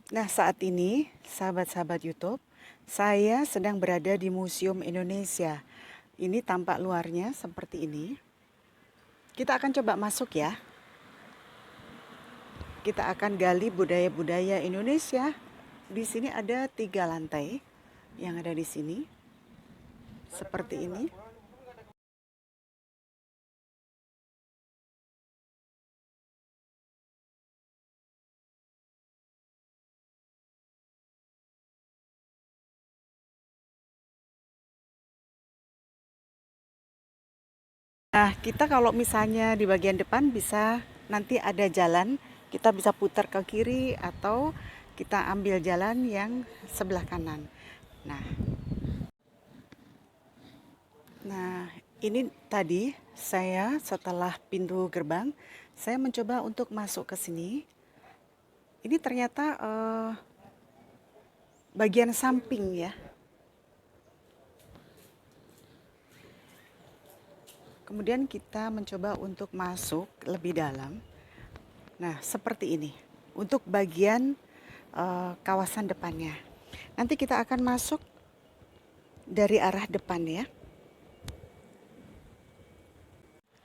Nah, saat ini, sahabat-sahabat YouTube, saya sedang berada di Museum Indonesia. Ini tampak luarnya seperti ini. Kita akan coba masuk ya. Kita akan gali budaya-budaya Indonesia. Di sini ada 3 lantai yang ada di sini. Seperti ini. Nah, kita kalau misalnya di bagian depan bisa nanti ada jalan, kita bisa putar ke kiri atau kita ambil jalan yang sebelah kanan. Nah, ini tadi saya setelah pintu gerbang, saya mencoba untuk masuk ke sini. Ini ternyata bagian samping ya. Kemudian kita mencoba untuk masuk lebih dalam. Nah, seperti ini. Untuk bagian kawasan depannya. Nanti kita akan masuk dari arah depan ya.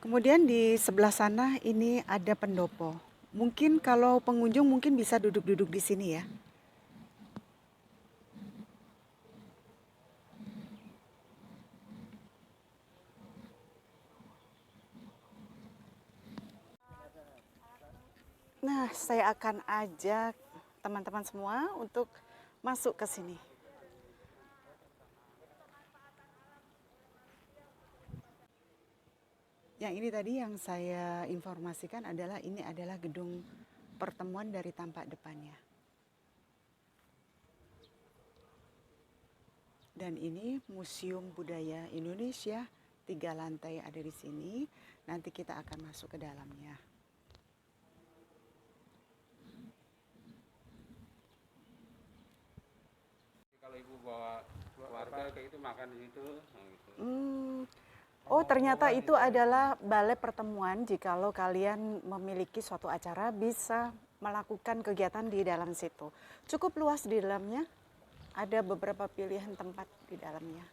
Kemudian di sebelah sana ini ada pendopo. Mungkin kalau pengunjung mungkin bisa duduk-duduk di sini ya. Nah, saya akan ajak teman-teman semua untuk masuk ke sini. Yang ini tadi yang saya informasikan adalah ini adalah gedung pertemuan dari tampak depannya. Dan ini Museum Budaya Indonesia, 3 lantai ada di sini. Nanti kita akan masuk ke dalamnya. Kalau ibu bawa keluarga kayak itu makan di situ, gitu. Oh, ternyata itu adalah balai pertemuan. Jikalau kalian memiliki suatu acara, bisa melakukan kegiatan di dalam situ. Cukup luas di dalamnya, ada beberapa pilihan tempat di dalamnya.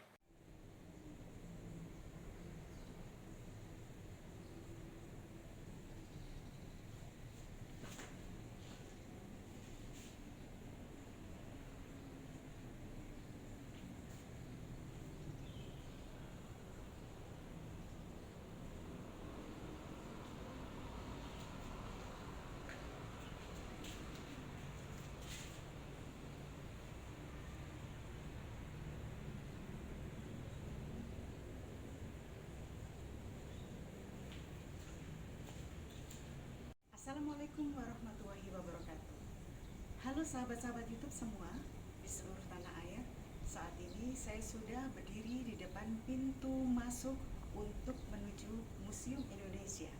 Assalamualaikum warahmatullahi wabarakatuh. Halo sahabat-sahabat YouTube semua di seluruh tanah air. Saat ini saya sudah berdiri di depan pintu masuk untuk menuju Museum Indonesia.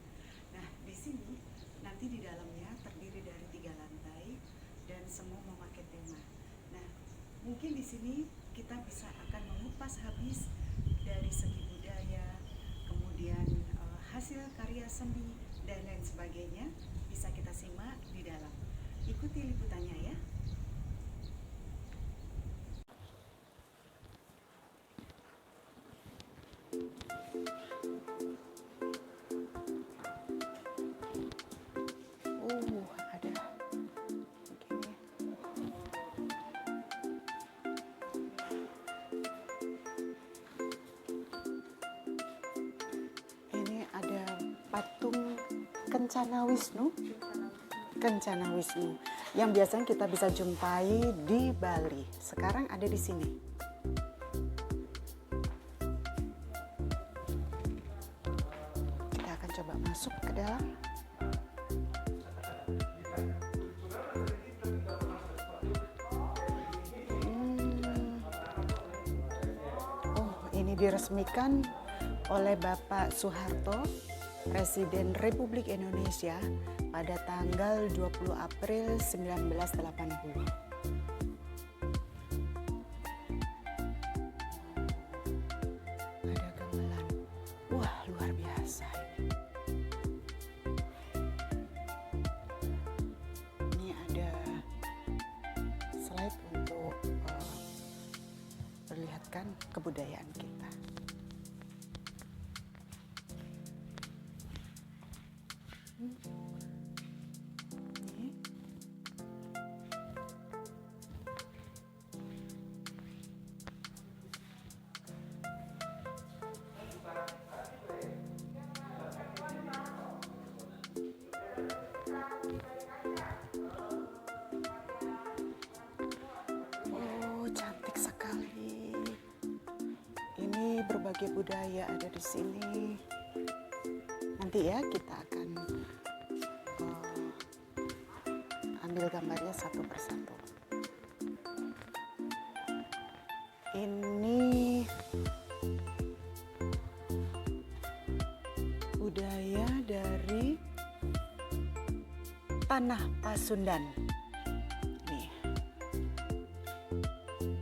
Nah, di sini nanti di dalamnya terdiri dari 3 lantai dan semua memakai tema. Nah, mungkin di sini kita bisa akan mengupas habis dari segi budaya, kemudian hasil karya seni dan lain sebagainya. Bisa kita simak di dalam. Ikuti liputannya ya. Ada begini. Ini ada patung Kencana Wisnu. Kencana Wisnu yang biasanya kita bisa jumpai di Bali. Sekarang ada di sini. Kita akan coba masuk ke dalam. Oh, ini diresmikan oleh Bapak Soeharto, Presiden Republik Indonesia pada tanggal 20 April 1980. Ada gamelan. Wah, luar biasa ini. Ini ada kebudayaan kita. Ini. Oh, cantik sekali. Ini berbagai budaya ada di sini. Nanti ya kita akan ambil gambarnya satu persatu. Ini budaya dari Tanah Pasundan. Nih.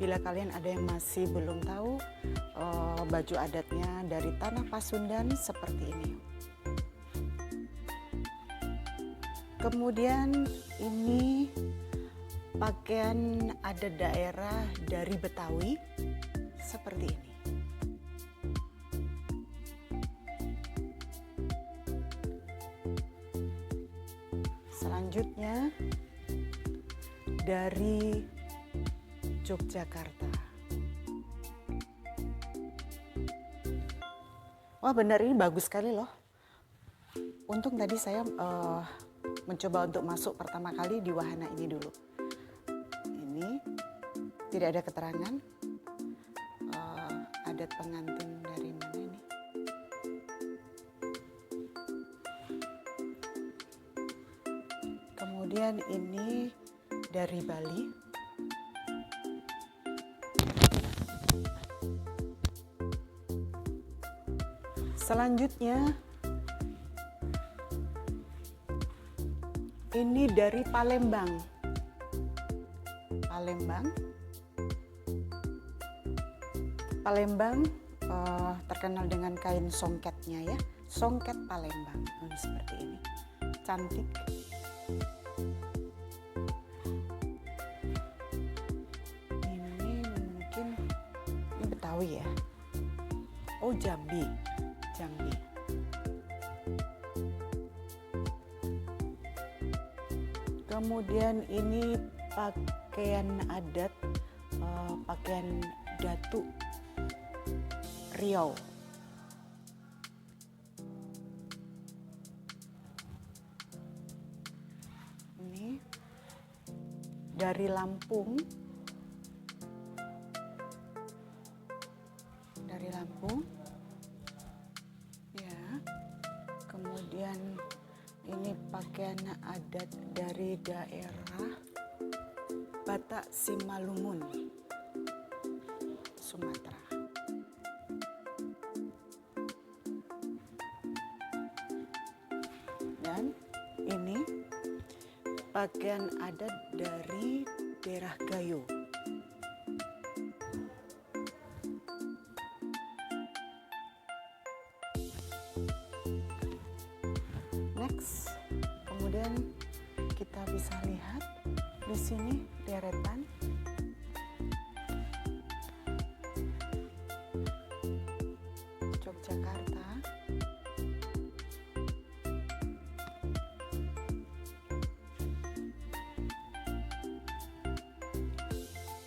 Bila kalian ada yang masih belum tahu, baju adatnya dari Tanah Pasundan seperti ini. Kemudian ini pakaian adat daerah dari Betawi seperti ini. Selanjutnya dari Yogyakarta. Wah, benar, ini bagus sekali loh. Untung tadi saya mencoba untuk masuk pertama kali di wahana ini dulu. Ini tidak ada keterangan adat pengantin dari mana ini. Kemudian ini dari Bali. Selanjutnya ini dari Palembang. Palembang terkenal dengan kain songketnya ya. Songket Palembang. Seperti ini. Cantik. Ini mungkin ini Betawi ya. Oh, Jambi. Kemudian ini pakaian adat, pakaian Datuk Riau. Ini dari Lampung. Ya. Kemudian ini pakaian adat dari daerah Batak Simalungun, Sumatera. Dan ini pakaian adat dari daerah Gayo. Next, kemudian kita bisa lihat di sini deretan Yogyakarta,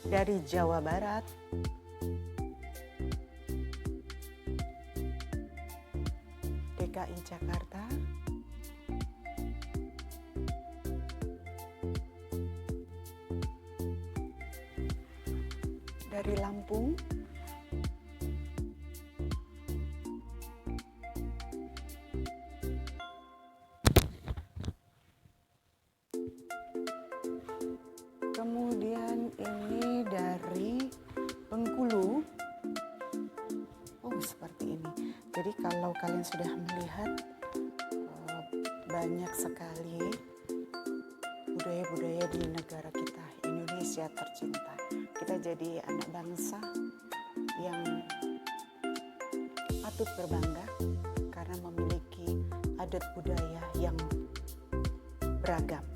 dari Jawa Barat, DKI Jakarta, dari Lampung, kemudian ini dari Bengkulu. Oh, seperti ini. Jadi kalau kalian sudah melihat banyak sekali budaya-budaya di negara kita, Indonesia tercinta. Kita jadi anak bangsa yang patut berbangga karena memiliki adat budaya yang beragam.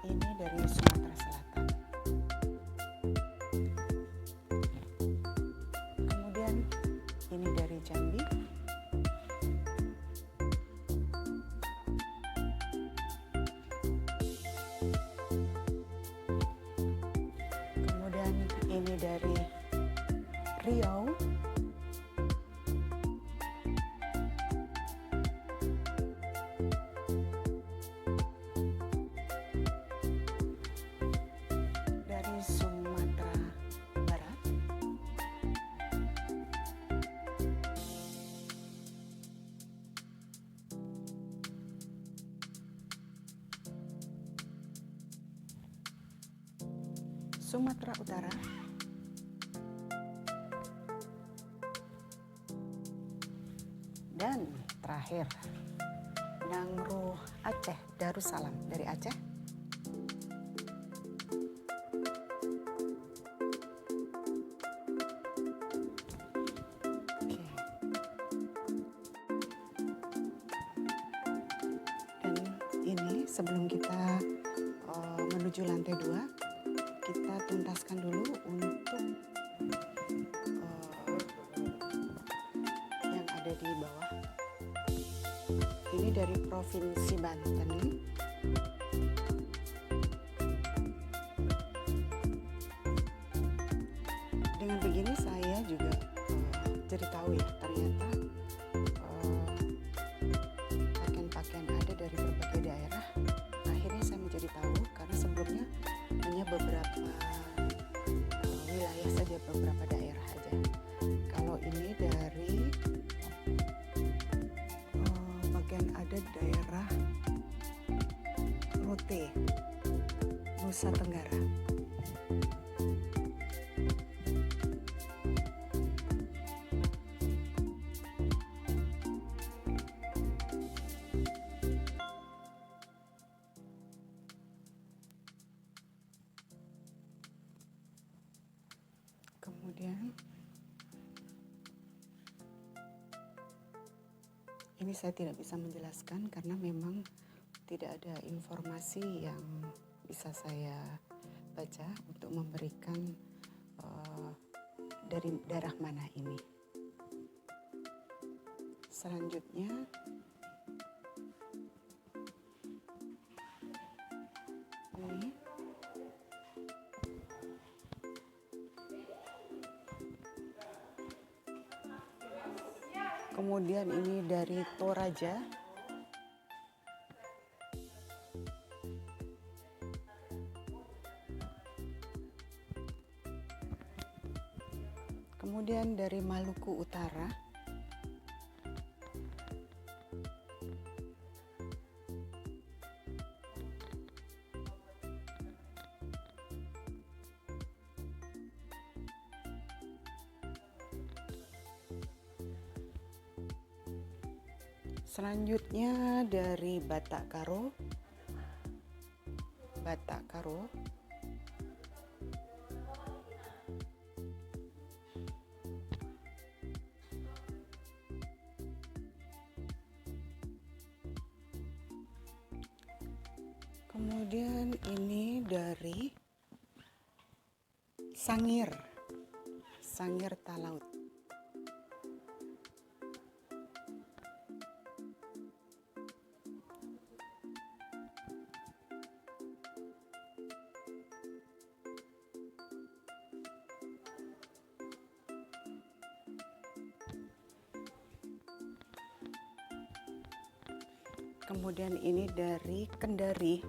Ini dari Sumatera Selatan. ini dari Riau. Dari Sumatera Barat. Sumatera Utara. Dan terakhir, Nangro Aceh, Darussalam dari Aceh. Oke. Dan ini sebelum kita menuju lantai 2, kita tuntaskan dulu untuk yang ada di bawah. Ini dari Provinsi Banten. Dengan begini saya juga jadi tahu ya, ternyata pakaian-pakaian ada dari berbagai daerah. Akhirnya saya menjadi tahu karena sebelumnya hanya beberapa wilayah saja, beberapa daerah saja. Kalau ini dari bagian ada daerah Rote, Nusa Tenggara. Kemudian ini saya tidak bisa menjelaskan karena memang tidak ada informasi yang bisa saya baca untuk memberikan dari daerah mana ini. Selanjutnya ini kemudian ini dari Toraja. Kemudian dari Maluku Utara. Selanjutnya dari Batak Karo. Kemudian ini dari Sangir Talaut. Kemudian ini dari Kendari.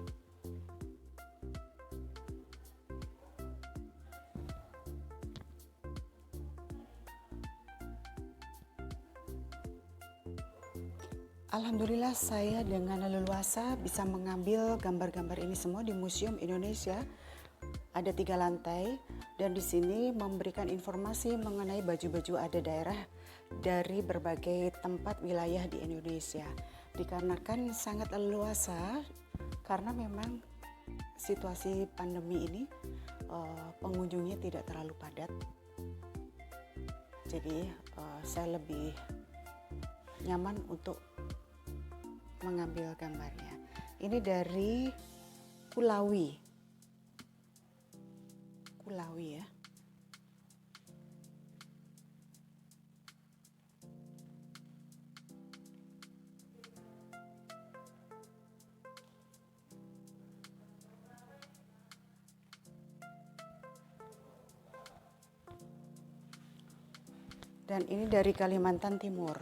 Alhamdulillah saya dengan leluasa bisa mengambil gambar-gambar ini semua di Museum Indonesia. Ada 3 lantai dan di sini memberikan informasi mengenai baju-baju adat daerah dari berbagai tempat wilayah di Indonesia. Dikarenakan sangat leluasa karena memang situasi pandemi ini pengunjungnya tidak terlalu padat. Jadi saya lebih nyaman untuk mengambil gambarnya. Ini dari Kulawi ya. Dan ini dari Kalimantan Timur.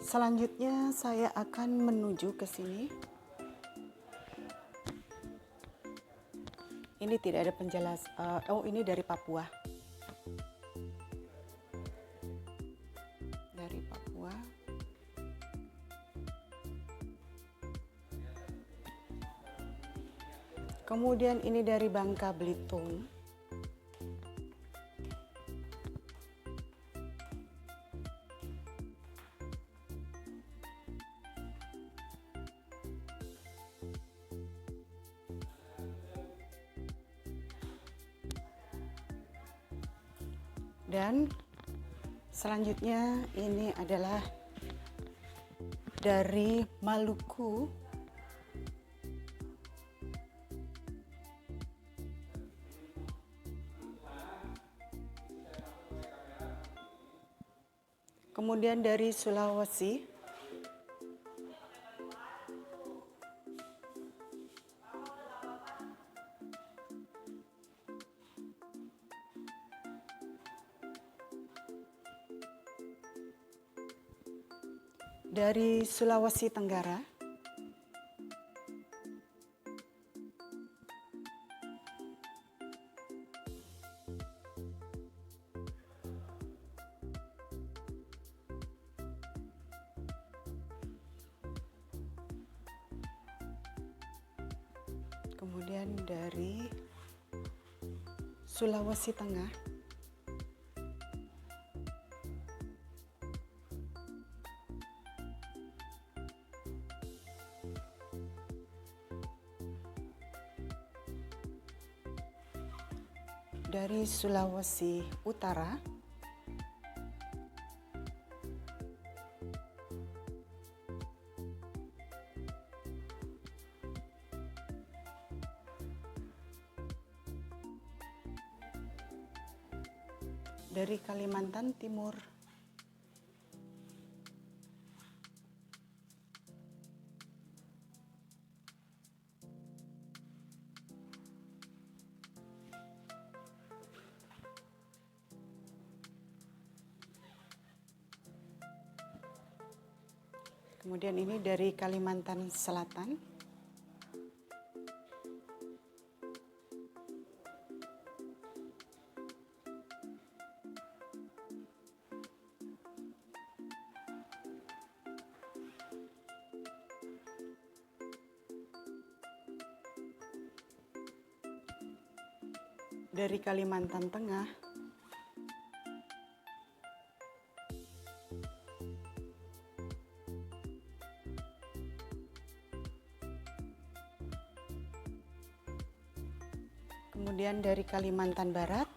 Selanjutnya saya akan menuju ke sini. Ini tidak ada penjelasan. Oh, ini dari Papua. Dari Papua. Kemudian ini dari Bangka Belitung. Dan selanjutnya ini adalah dari Maluku. Kemudian dari Sulawesi. Dari Sulawesi Tenggara. Kemudian dari Sulawesi Tengah. Dari Sulawesi Utara. Dari Kalimantan Timur. Kemudian ini dari Kalimantan Selatan. Dari Kalimantan Tengah. Kemudian dari Kalimantan Barat.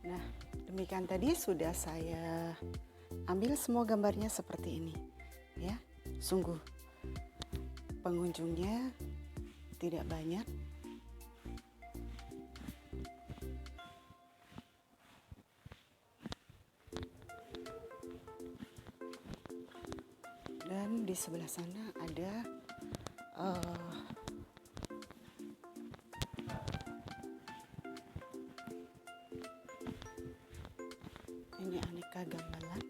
Nah, demikian tadi sudah saya ambil semua gambarnya seperti ini, ya. Sungguh pengunjungnya tidak banyak. Dan di sebelah sana ada ini aneka gamelan.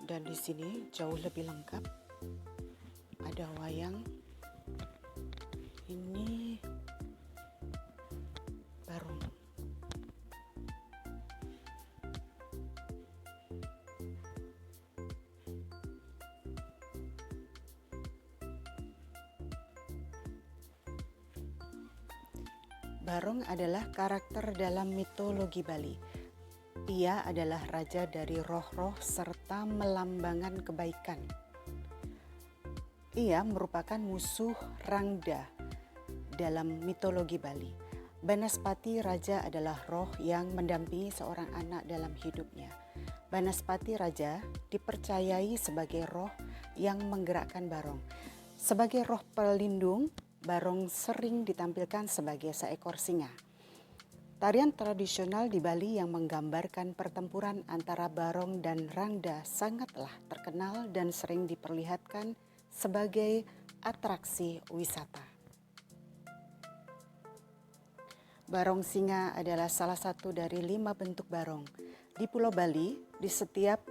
Dan di sini jauh lebih lengkap. Ada wayang. Ini barong. Barong adalah karakter dalam mitologi Bali. Ia adalah raja dari roh-roh serta melambangkan kebaikan. ia merupakan musuh Rangda dalam mitologi Bali. Banaspati Raja adalah roh yang mendampingi seorang anak dalam hidupnya. Banaspati Raja dipercayai sebagai roh yang menggerakkan Barong. Sebagai roh pelindung, Barong sering ditampilkan sebagai seekor singa. Tarian tradisional di Bali yang menggambarkan pertempuran antara Barong dan Rangda sangatlah terkenal dan sering diperlihatkan sebagai atraksi wisata. Barong singa adalah salah satu dari 5 bentuk barong. Di Pulau Bali, di setiap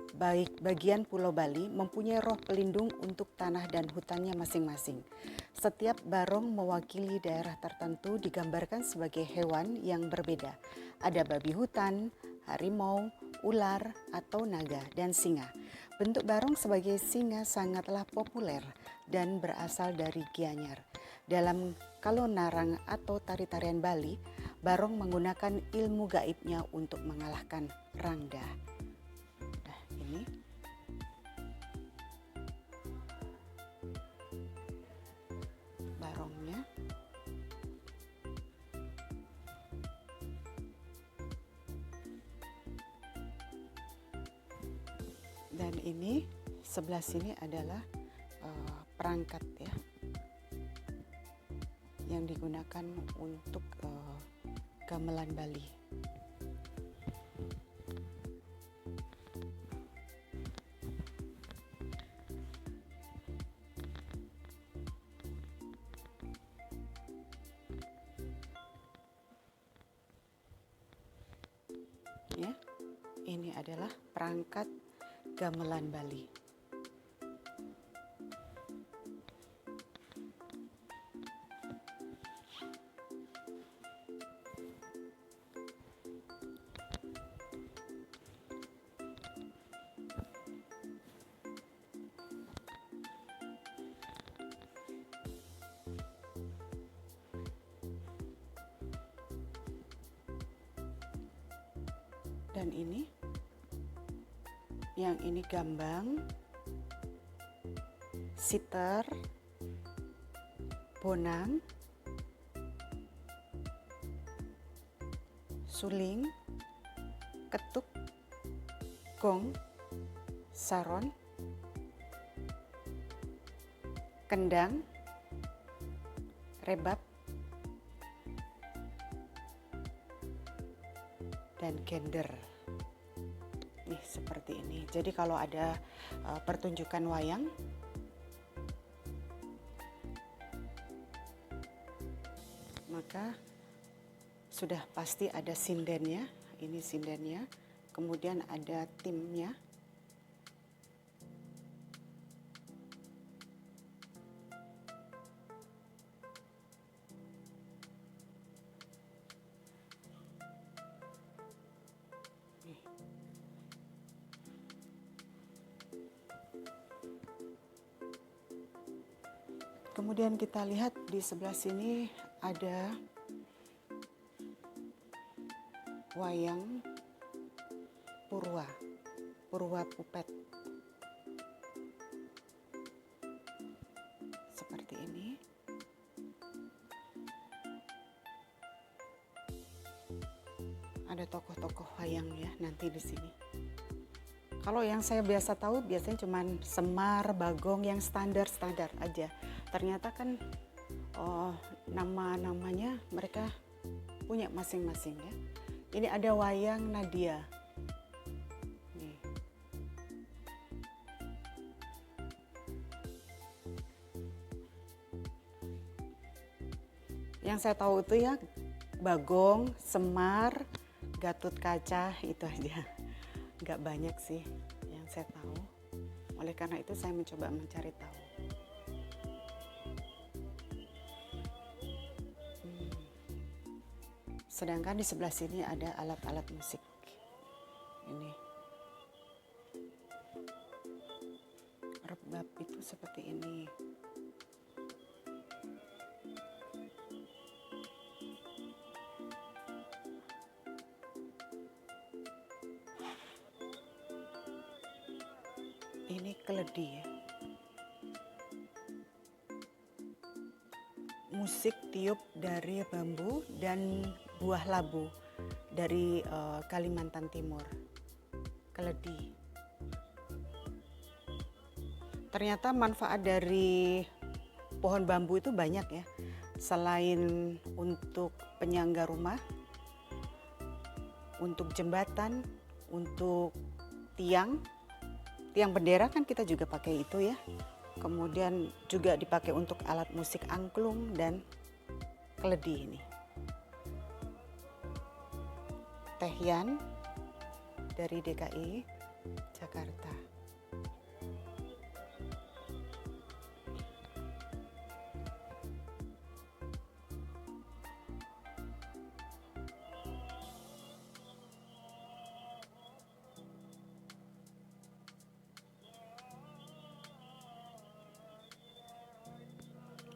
bagian Pulau Bali mempunyai roh pelindung untuk tanah dan hutannya masing-masing. Setiap barong mewakili daerah tertentu digambarkan sebagai hewan yang berbeda. Ada babi hutan, harimau, ular, atau naga, dan singa. Bentuk barong sebagai singa sangatlah populer dan berasal dari Gianyar. Dalam kalonarang atau tari-tarian Bali, Barong menggunakan ilmu gaibnya untuk mengalahkan Rangda. Nah, ini barongnya. Dan ini sebelah sini adalah perangkat ya, yang digunakan untuk gamelan Bali. Ya, ini adalah perangkat gamelan Bali. Dan ini, yang ini gambang, siter, bonang, suling, ketuk, gong, saron, kendang, rebab, dan gender. Nih seperti ini. Jadi kalau ada pertunjukan wayang, maka sudah pasti ada sindennya. Ini sindennya. Kemudian ada timnya. Kemudian kita lihat di sebelah sini ada wayang Purwa, Purwa Pupet. Seperti ini. Ada tokoh-tokoh wayang ya nanti di sini. Kalau yang saya biasa tahu biasanya cuma Semar, Bagong yang standar-standar aja. Ternyata kan nama-namanya mereka punya masing-masing ya. Ini ada wayang Nadia. Nih. Yang saya tahu itu ya Bagong, Semar, Gatot Kaca, itu aja. Nggak banyak sih yang saya tahu. Oleh karena itu saya mencoba mencari tahu. Sedangkan di sebelah sini ada alat-alat musik. Ini. Rebab itu seperti ini. Ini keledi ya. musik tiup dari bambu dan buah labu dari Kalimantan Timur, keledi. Ternyata manfaat dari pohon bambu itu banyak ya. Selain untuk penyangga rumah, untuk jembatan, untuk tiang bendera kan kita juga pakai itu ya. Kemudian juga dipakai untuk alat musik angklung dan keledi ini. Tehyan dari DKI Jakarta.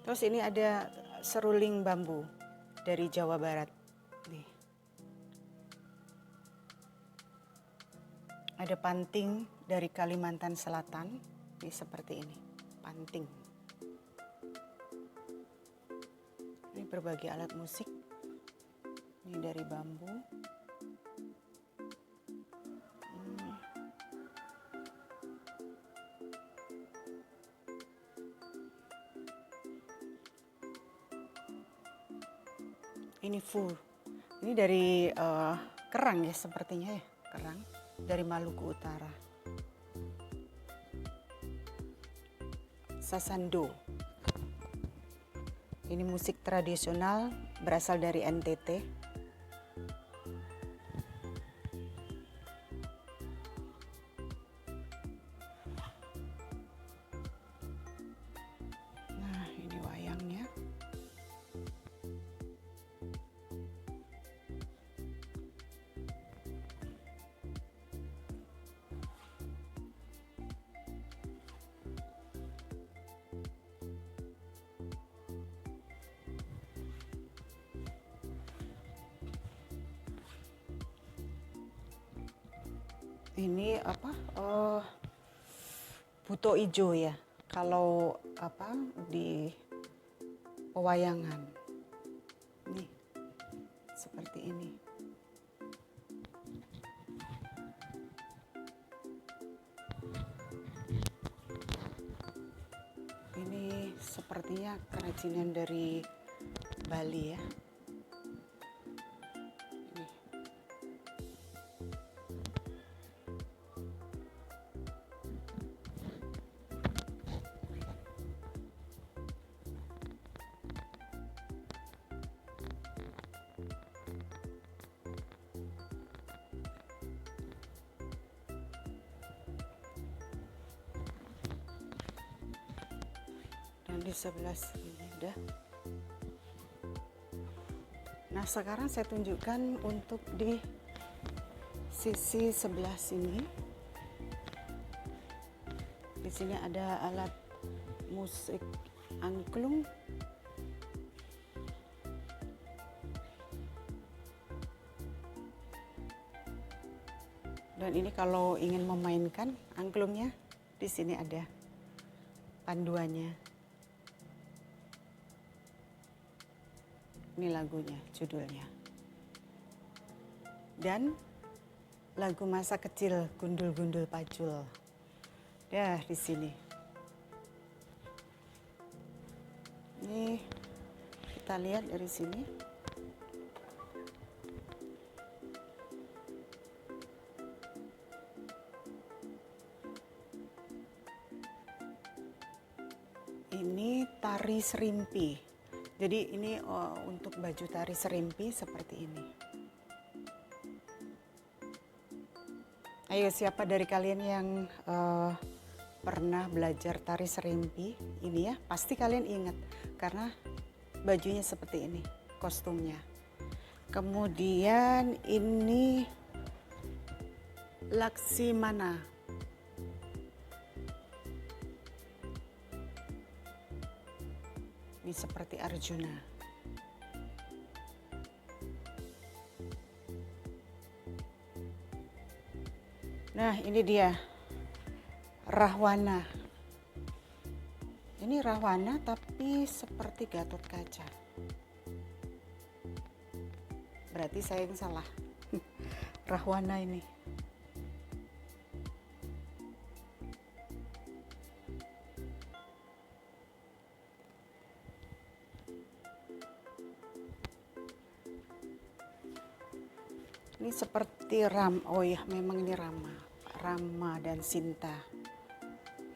Terus ini ada seruling bambu dari Jawa Barat. Nih. Ada panting dari Kalimantan Selatan. Ini seperti ini, panting. Ini berbagai alat musik. Ini dari bambu. Ini fur. Ini dari kerang ya sepertinya ya, kerang dari Maluku Utara. Sasando. Ini musik tradisional berasal dari NTT. Nah, ini wayangnya. Ini apa? Buto ijo ya. Kalau apa di pewayangan. Nih. Seperti ini. Ini sepertinya kerajinan dari Bali ya. Dan di sebelah sini udah. Nah, sekarang saya tunjukkan untuk di sisi sebelah sini. Di sini ada alat musik angklung. Dan ini kalau ingin memainkan angklungnya, di sini ada panduannya. Ini lagunya, judulnya. Dan lagu masa kecil Gundul-Gundul Pacul. Ya, di sini. Ini kita lihat dari sini. Ini tari serimpi. Jadi ini untuk baju tari serimpi seperti ini. Ayo, siapa dari kalian yang pernah belajar tari serimpi ini ya, pasti kalian ingat karena bajunya seperti ini, kostumnya. Kemudian ini Laksimana. Ini seperti Arjuna. Nah, ini dia Rahwana. Ini Rahwana tapi seperti Gatot Kaca. Berarti saya yang salah. Rahwana ini. Ini seperti oh ya, memang ini Rama dan Sinta.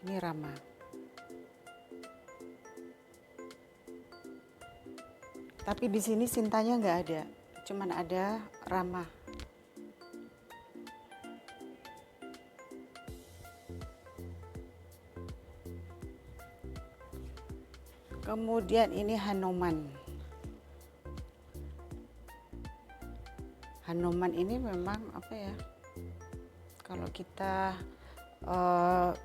Ini Rama. Tapi di sini Sintanya nggak ada, cuman ada Rama. Kemudian ini Hanuman. Hanuman ini memang apa ya? Kalau kita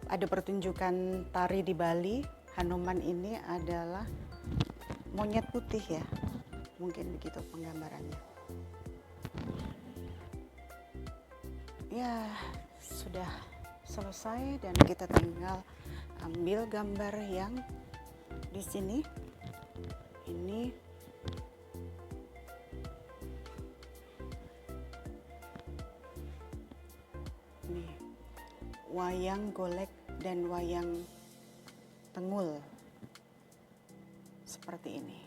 ada pertunjukan tari di Bali, Hanuman ini adalah monyet putih ya. Mungkin begitu penggambarannya. Ya, sudah selesai dan kita tinggal ambil gambar yang di sini. Ini wayang golek dan wayang tengul seperti ini.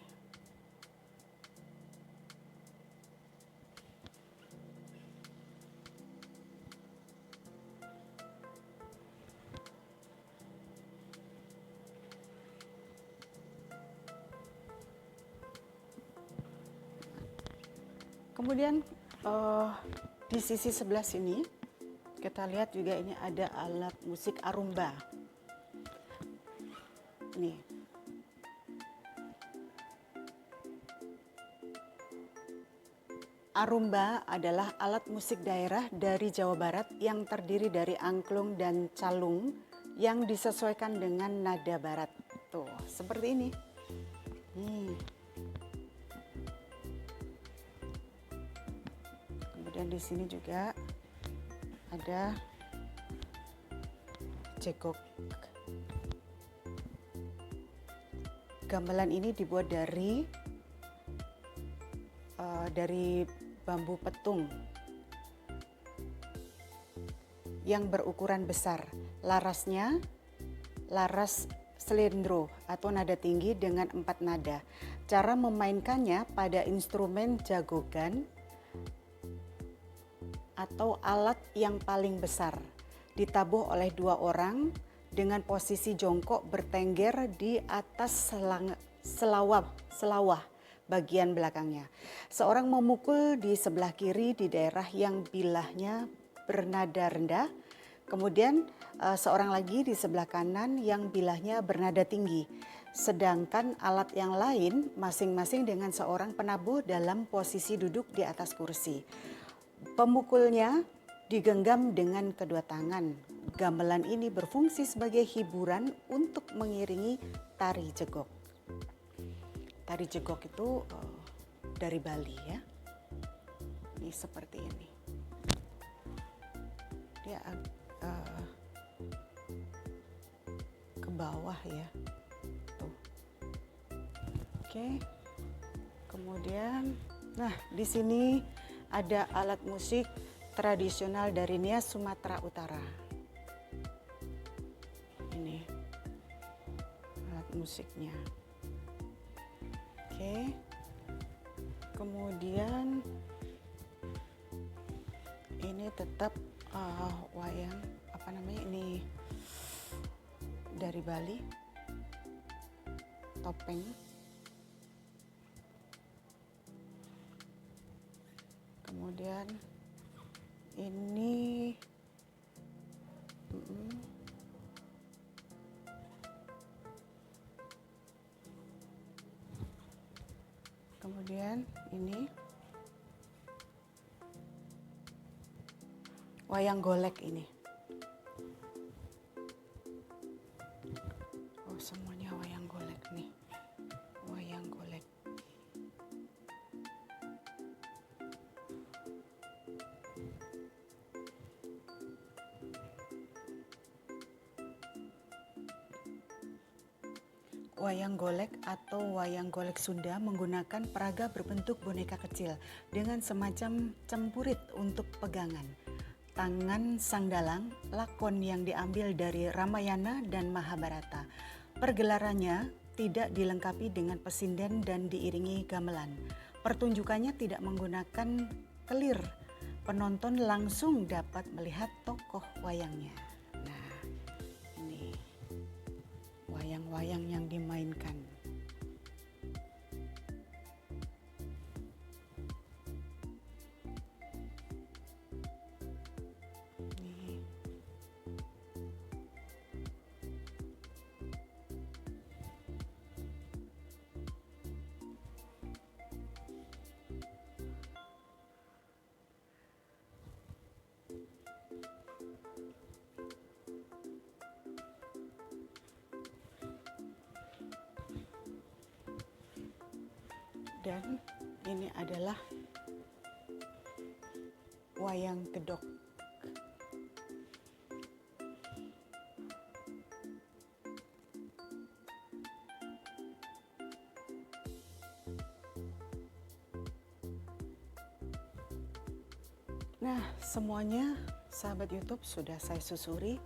Kemudian di sisi sebelah sini kita lihat juga ini ada alat musik arumba. Nih. Arumba adalah alat musik daerah dari Jawa Barat yang terdiri dari angklung dan calung yang disesuaikan dengan nada barat. Tuh, seperti ini. Kemudian di sini juga ada jegok. Gamelan ini dibuat dari bambu petung yang berukuran besar. Larasnya laras selendro atau nada tinggi dengan 4 nada. Cara memainkannya pada instrumen jagogan atau alat yang paling besar, ditabuh oleh 2 orang dengan posisi jongkok bertengger di atas selawah bagian belakangnya. Seorang memukul di sebelah kiri di daerah yang bilahnya bernada rendah, kemudian seorang lagi di sebelah kanan yang bilahnya bernada tinggi. Sedangkan alat yang lain masing-masing dengan seorang penabuh dalam posisi duduk di atas kursi. Pemukulnya digenggam dengan kedua tangan. Gamelan ini berfungsi sebagai hiburan untuk mengiringi tari jegok. Tari jegok itu dari Bali ya. Ini seperti ini. Dia ke bawah ya. Tuh. Oke. Kemudian, nah di sini ada alat musik tradisional dari Nias Sumatera Utara. Ini alat musiknya. Oke. Kemudian ini tetap wayang apa namanya ini dari Bali, topeng. Kemudian ini kemudian ini wayang golek ini. Oh, semuanya wayang golek nih. Wayang golek. Wayang golek atau wayang golek Sunda menggunakan peraga berbentuk boneka kecil dengan semacam cempurit untuk pegangan. Tangan sang dalang, lakon yang diambil dari Ramayana dan Mahabharata. Pergelarannya tidak dilengkapi dengan pesinden dan diiringi gamelan. Pertunjukannya tidak menggunakan kelir. Penonton langsung dapat melihat tokoh wayangnya. Nah, ini wayang-wayang yang dimainkan. Nih. Dan ini adalah wayang gedok. Nah, semuanya sahabat YouTube sudah saya susuri.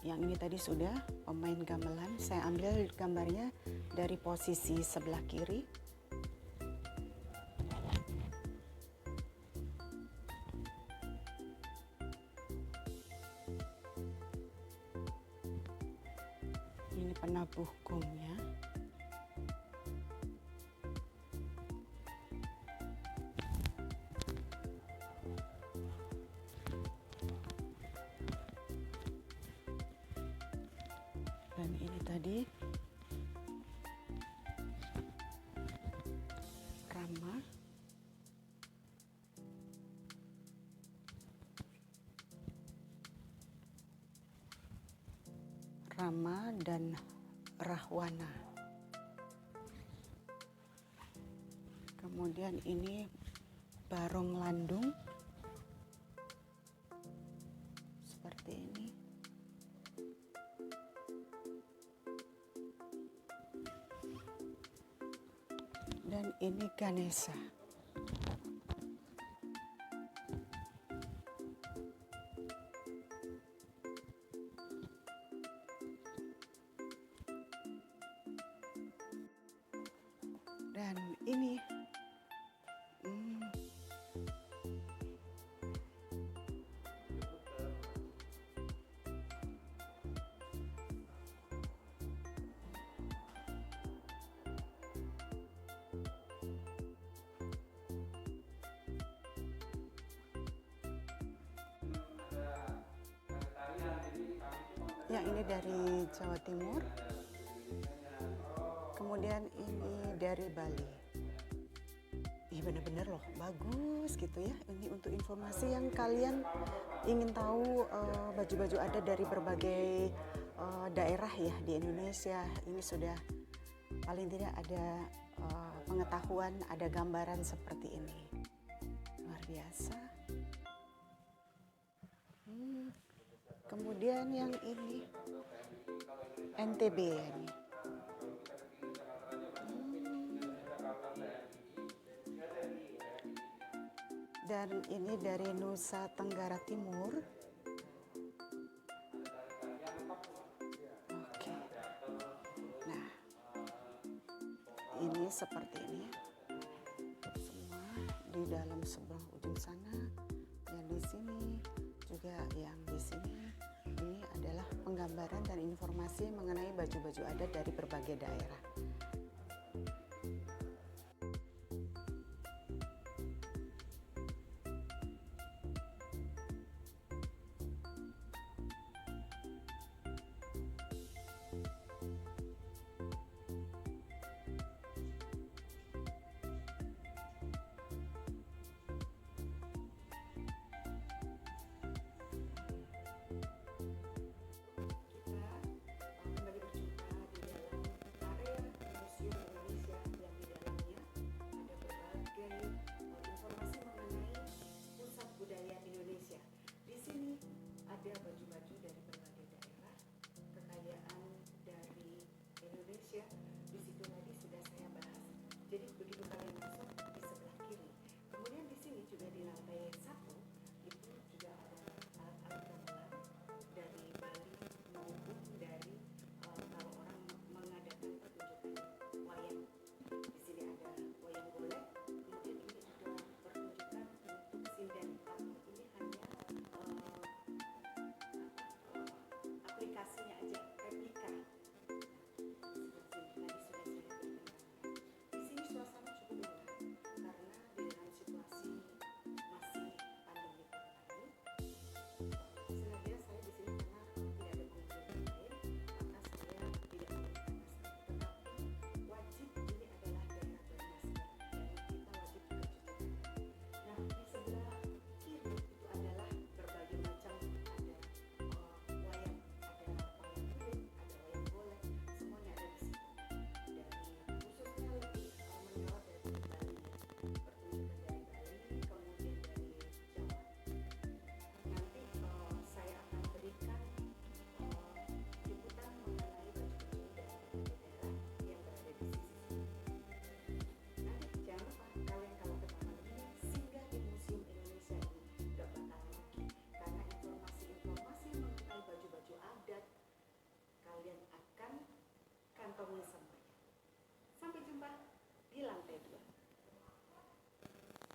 Yang ini tadi sudah pemain gamelan. Saya ambil gambarnya dari posisi sebelah kiri. Ini penabuh gongnya. Dan ini tadi Rama, dan Rahwana. Kemudian ini Barong Landung seperti ini. Dan ini Ganesha. Dan ini yang ini dari Jawa Timur. Kemudian ini dari Bali. Ih, bener-bener loh, bagus gitu ya. Ini untuk informasi yang kalian ingin tahu, baju-baju ada dari berbagai daerah ya di Indonesia. Ini sudah paling tidak ada pengetahuan, ada gambaran seperti ini. Luar biasa. Kemudian yang ini NTB ini. Dan ini dari Nusa Tenggara Timur. Oke. Nah, ini seperti ini. Semua di dalam sebelah ujung sana. Yang di sini juga yang di sini. Ini adalah penggambaran dan informasi mengenai baju-baju adat dari berbagai daerah. Kembali berjumpa di dalam area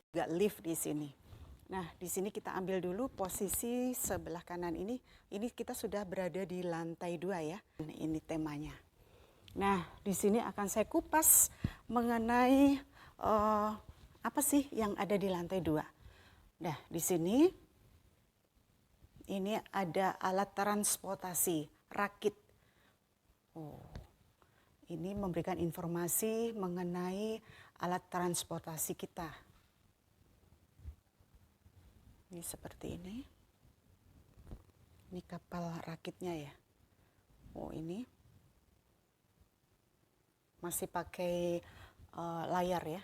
juga lift di sini. Nah, di sini kita ambil dulu posisi sebelah kanan ini. Ini kita sudah berada di lantai 2 ya. Ini temanya. Nah, di sini akan saya kupas mengenai apa sih yang ada di lantai 2. Nah, di sini ini ada alat transportasi, rakit. Ini memberikan informasi mengenai alat transportasi kita. Ini seperti ini. Ini kapal rakitnya ya. Ini masih pakai layar ya.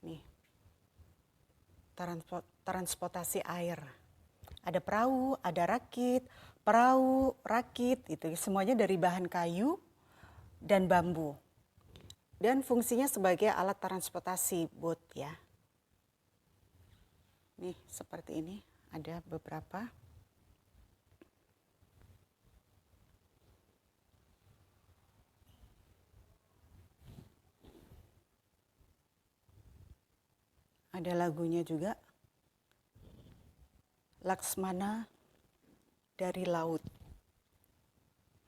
Nih, transportasi air. Ada perahu, ada rakit, perahu, rakit, itu semuanya dari bahan kayu dan bambu. Dan fungsinya sebagai alat transportasi boat ya. Nih, seperti ini, ada beberapa. Ada lagunya juga. Laksmana dari laut.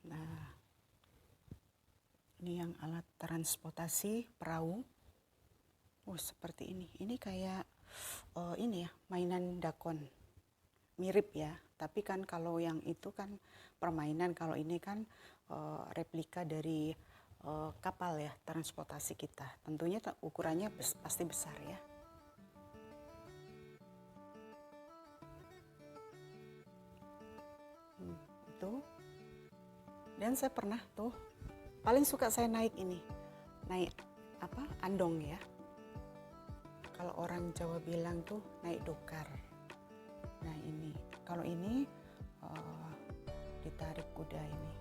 Nah, ini yang alat transportasi perahu. Seperti ini. Ini kayak ini ya, mainan dakon. Mirip ya, tapi kan kalau yang itu kan permainan, kalau ini kan replika dari kapal ya, transportasi kita. Tentunya ukurannya pasti besar ya. Itu. Dan saya pernah tuh, paling suka saya naik ini. Naik apa? Andong ya. Kalau orang Jawa bilang tuh naik dokar. Nah ini, kalau ini ditarik kuda ini.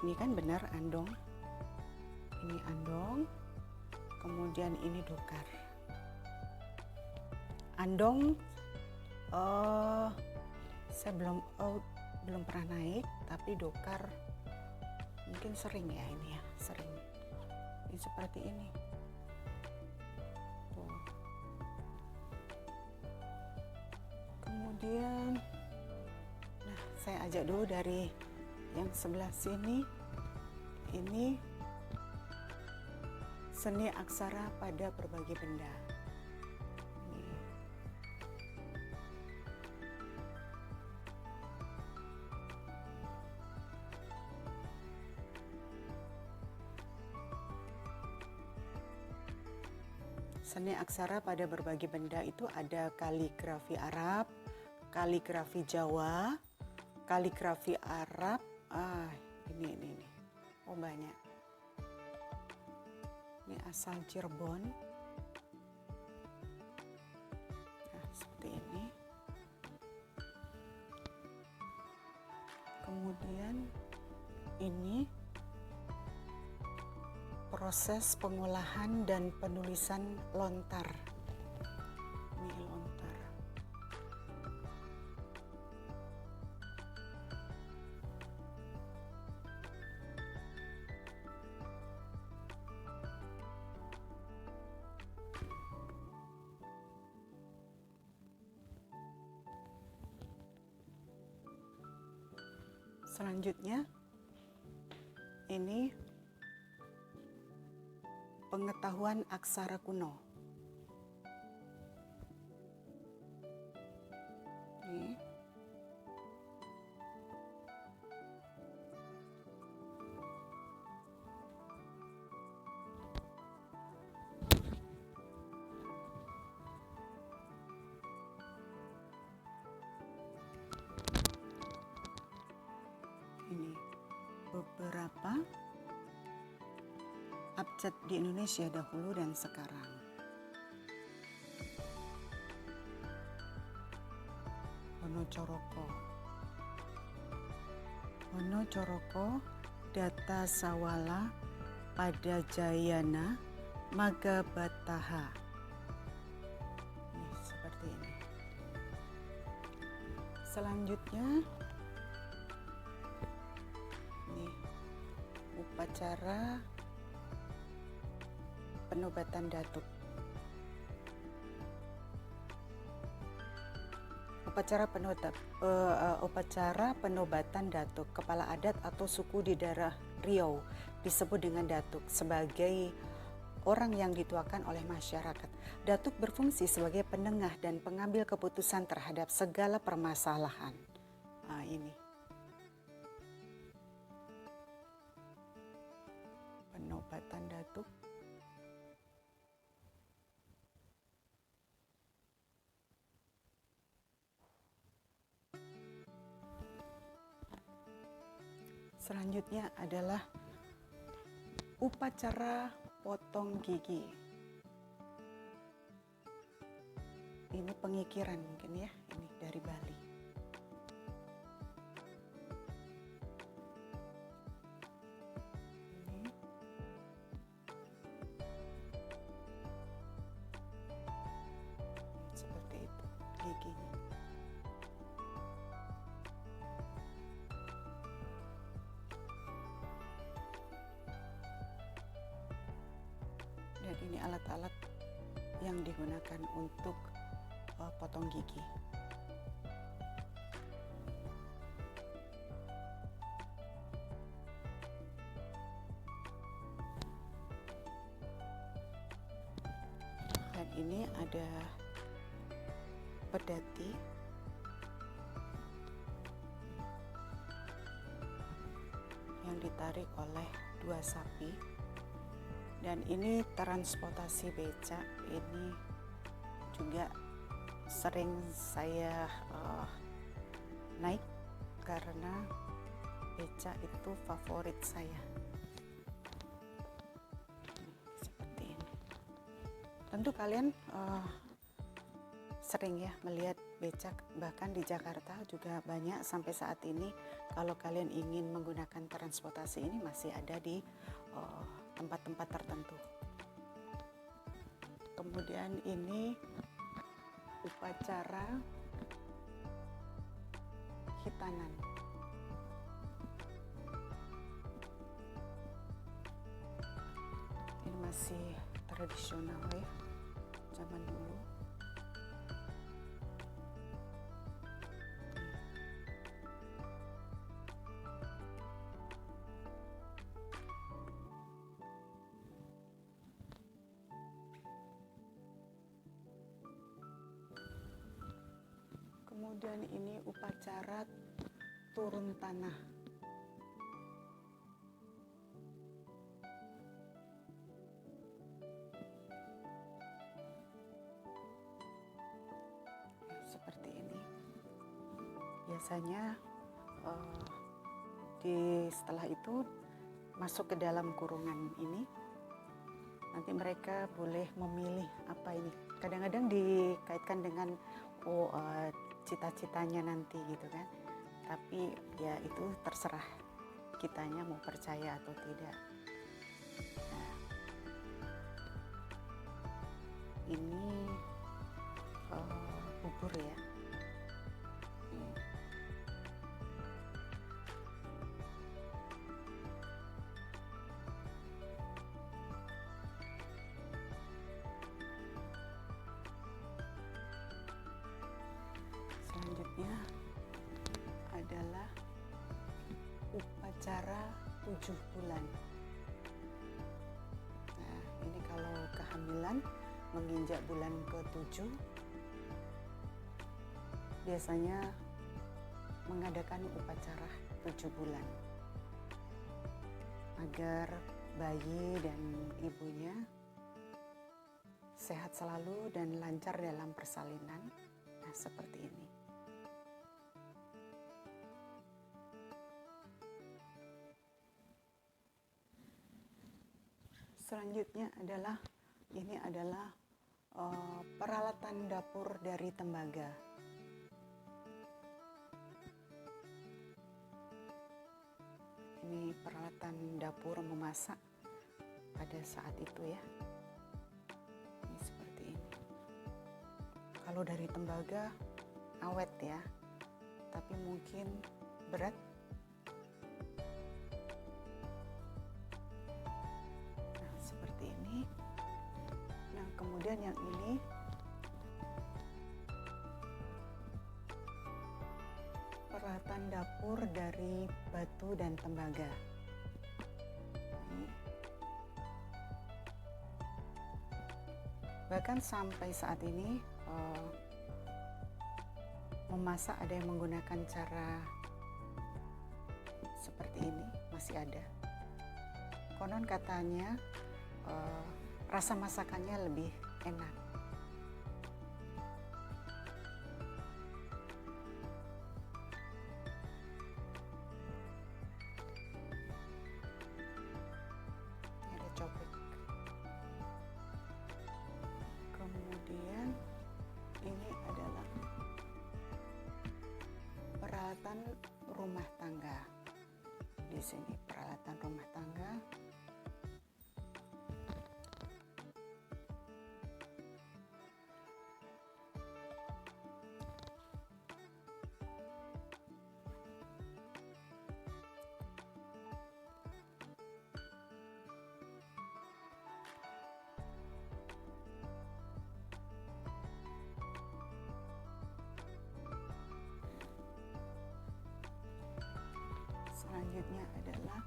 Ini kan benar andong. Ini andong, kemudian ini dokar. Andong, saya belum pernah naik, tapi dokar mungkin sering ya ini ya, sering. Ini seperti ini. Tuh. Kemudian, nah saya ajak dulu dari yang sebelah sini. Ini seni aksara pada berbagai benda. Seni aksara pada berbagai benda itu ada kaligrafi Arab, kaligrafi Jawa, kaligrafi Arab. Ini. Banyak. Ini asal Cirebon. Nah, seperti ini. Kemudian ini proses pengolahan dan penulisan lontar. Ini lontar. Selanjutnya, ini pengetahuan aksara kuno. Ini. Ini beberapa abjad di Indonesia dahulu dan sekarang. Wonocoroko, Data Sawala, Pada Jayana, Magabataha. Seperti ini. Selanjutnya, ini upacara penobatan datuk. Upacara penobatan datuk kepala adat atau suku di daerah Riau disebut dengan datuk sebagai orang yang dituakan oleh masyarakat. Datuk berfungsi sebagai penengah dan pengambil keputusan terhadap segala permasalahan. Ini penobatan datuk. Selanjutnya adalah upacara potong gigi. Ini pengikiran mungkin ya, ini dari Bali. Ini. Seperti itu giginya. Dan ini alat-alat yang digunakan untuk potong gigi. Dan ini ada pedati. Yang ditarik oleh 2 sapi. Dan ini transportasi becak, ini juga sering saya naik karena becak itu favorit saya. Seperti ini. Tentu kalian sering ya melihat becak, bahkan di Jakarta juga banyak sampai saat ini. Kalau kalian ingin menggunakan transportasi ini masih ada di tempat-tempat tertentu. Kemudian ini upacara hitanan. Ini masih tradisional ya, zaman dulu. Kemudian ini upacara turun tanah. Seperti ini. Biasanya setelah itu masuk ke dalam kurungan ini. Nanti mereka boleh memilih apa ini. Kadang-kadang dikaitkan dengan cita-citanya nanti gitu kan. Tapi ya itu terserah kitanya mau percaya atau tidak. Nah, ini bubur ya. Selanjutnya adalah upacara 7 bulan. Nah, ini kalau kehamilan menginjak bulan ke-7 biasanya mengadakan upacara 7 bulan agar bayi dan ibunya sehat selalu dan lancar dalam persalinan. Nah, seperti ini. Selanjutnya adalah peralatan dapur dari tembaga. Ini peralatan dapur memasak pada saat itu ya. Ini seperti ini. Kalau dari tembaga awet ya, tapi mungkin berat. Kemudian yang ini peralatan dapur dari batu dan tembaga. Ini. Bahkan sampai saat ini memasak ada yang menggunakan cara seperti ini, masih ada. Konon katanya rasa masakannya lebih enak. Ini ada cobek. Kemudian ini adalah peralatan rumah tangga. Di sini peralatan rumah tangga. Selanjutnya adalah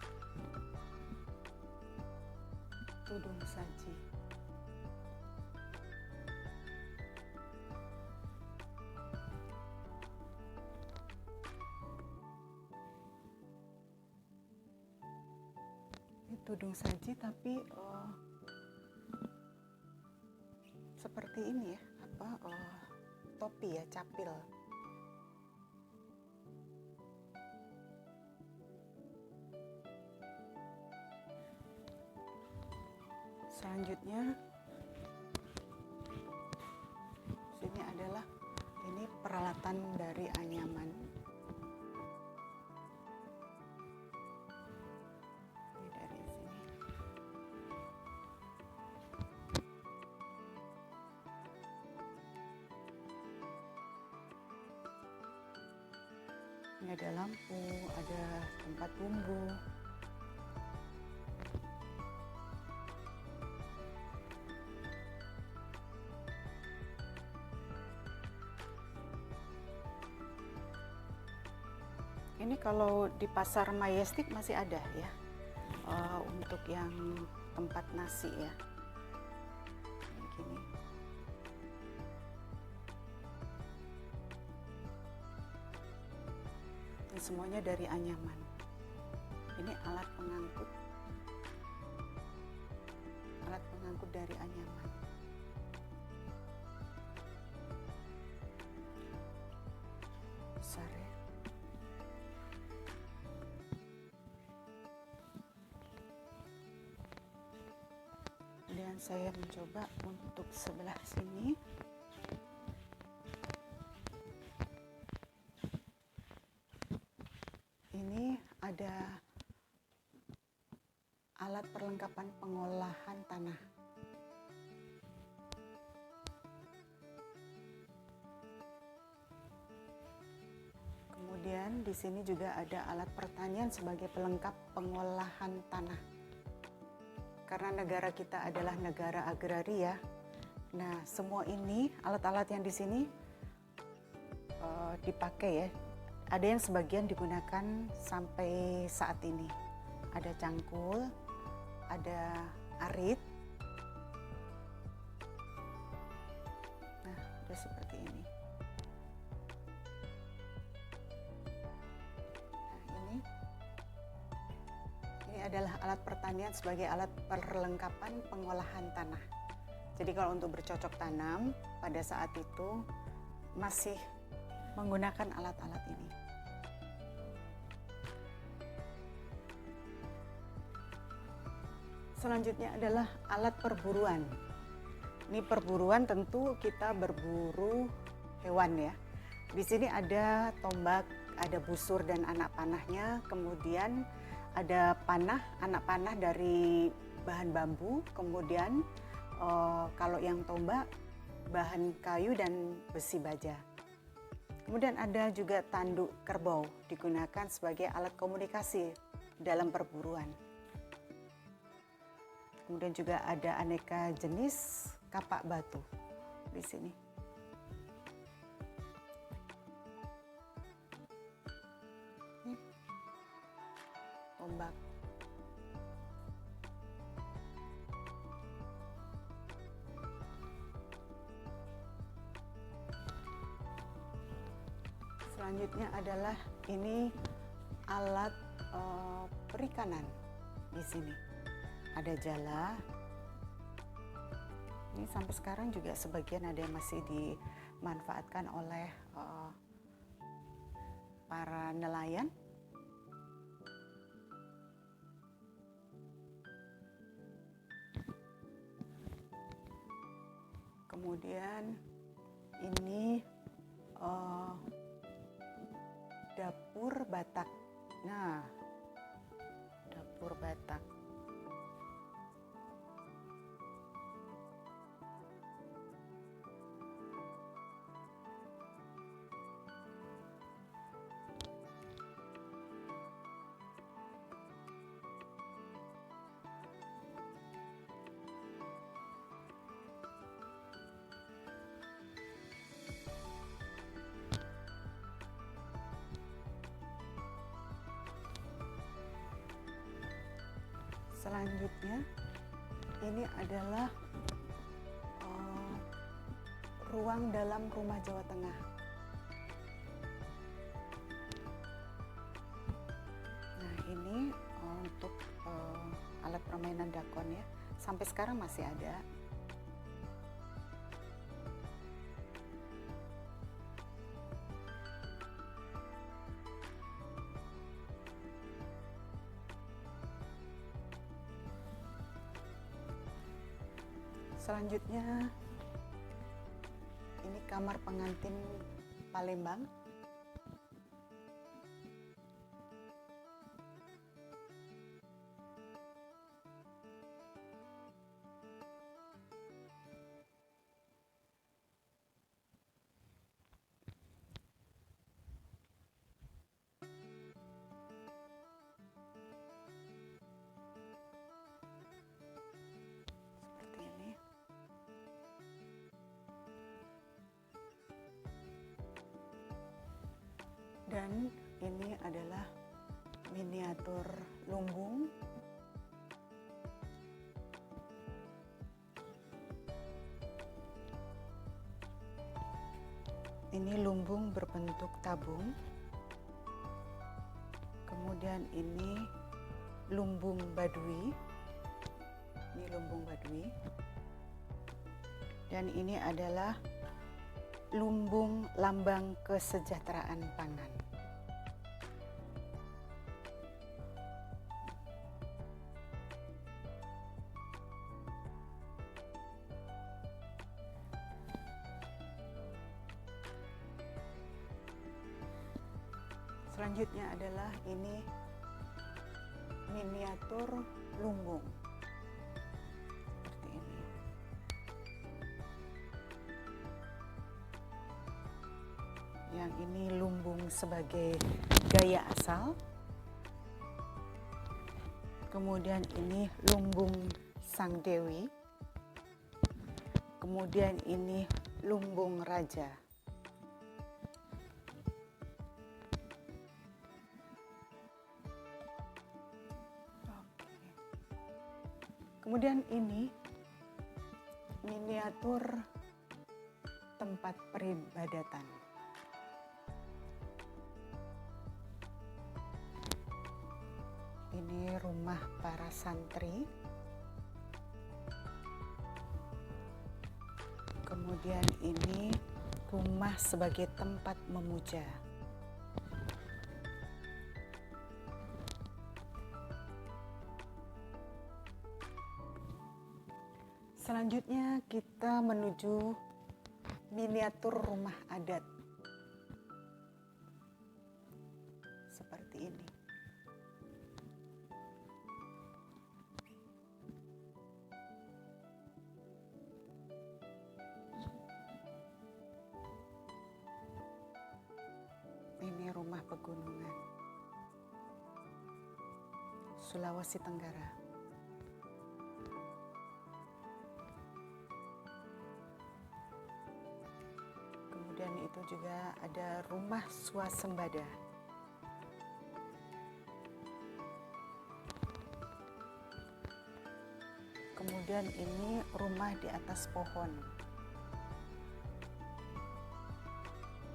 tudung saji. Ini tudung saji tapi seperti ini ya, topi ya, capil. Selanjutnya sini adalah ini peralatan dari anyaman. Ini dari sini. Ini ada lampu, ada tempat bumbu. Ini kalau di pasar Majestic masih ada ya, untuk yang tempat nasi ya. Kayak gini. Ini semuanya dari anyaman. Ini alat pengangkut. Alat pengangkut dari anyaman. Besar ya. Kemudian saya mencoba untuk sebelah sini. Ini ada alat perlengkapan pengolahan tanah. Kemudian di sini juga ada alat pertanian sebagai pelengkap pengolahan tanah. Karena negara kita adalah negara agraria, nah semua ini alat-alat yang di sini dipakai ya. Ada yang sebagian digunakan sampai saat ini. Ada cangkul, ada arit. Nah, udah seperti ini. Ini adalah alat pertanian sebagai alat perlengkapan pengolahan tanah. Jadi kalau untuk bercocok tanam pada saat itu masih menggunakan alat-alat ini. Selanjutnya adalah alat perburuan. Ini perburuan tentu kita berburu hewan ya. Di sini ada tombak, ada busur dan anak panahnya, kemudian ada panah, anak panah dari bahan bambu, kemudian kalau yang tombak bahan kayu dan besi baja. Kemudian ada juga tanduk kerbau, digunakan sebagai alat komunikasi dalam perburuan. Kemudian juga ada aneka jenis kapak batu di sini. Ini ombak. Selanjutnya adalah ini alat perikanan di sini. Ada jala. Ini sampai sekarang juga sebagian ada yang masih dimanfaatkan oleh para nelayan. Kemudian ini dapur Batak. Nah, dapur Batak. Selanjutnya ini adalah ruang dalam rumah Jawa Tengah. Nah, ini untuk alat permainan dakon ya. Sampai sekarang masih ada. Selanjutnya ini kamar pengantin Palembang. Seperti ini. Dan ini adalah miniatur lumbung. Ini lumbung berbentuk tabung. Kemudian ini lumbung Baduy. Ini lumbung Baduy. Dan ini adalah lumbung lambang kesejahteraan pangan. Selanjutnya adalah ini miniatur lumbung. Seperti ini. Yang ini lumbung sebagai gaya asal. Kemudian ini lumbung Sang Dewi. Kemudian ini lumbung Raja. Kemudian ini miniatur tempat peribadatan. Ini rumah para santri. Kemudian ini rumah sebagai tempat memuja. Selanjutnya kita menuju miniatur rumah adat. Seperti ini. Ini rumah pegunungan. Sulawesi Tenggara. itu juga ada rumah swasembada. Kemudian ini rumah di atas pohon.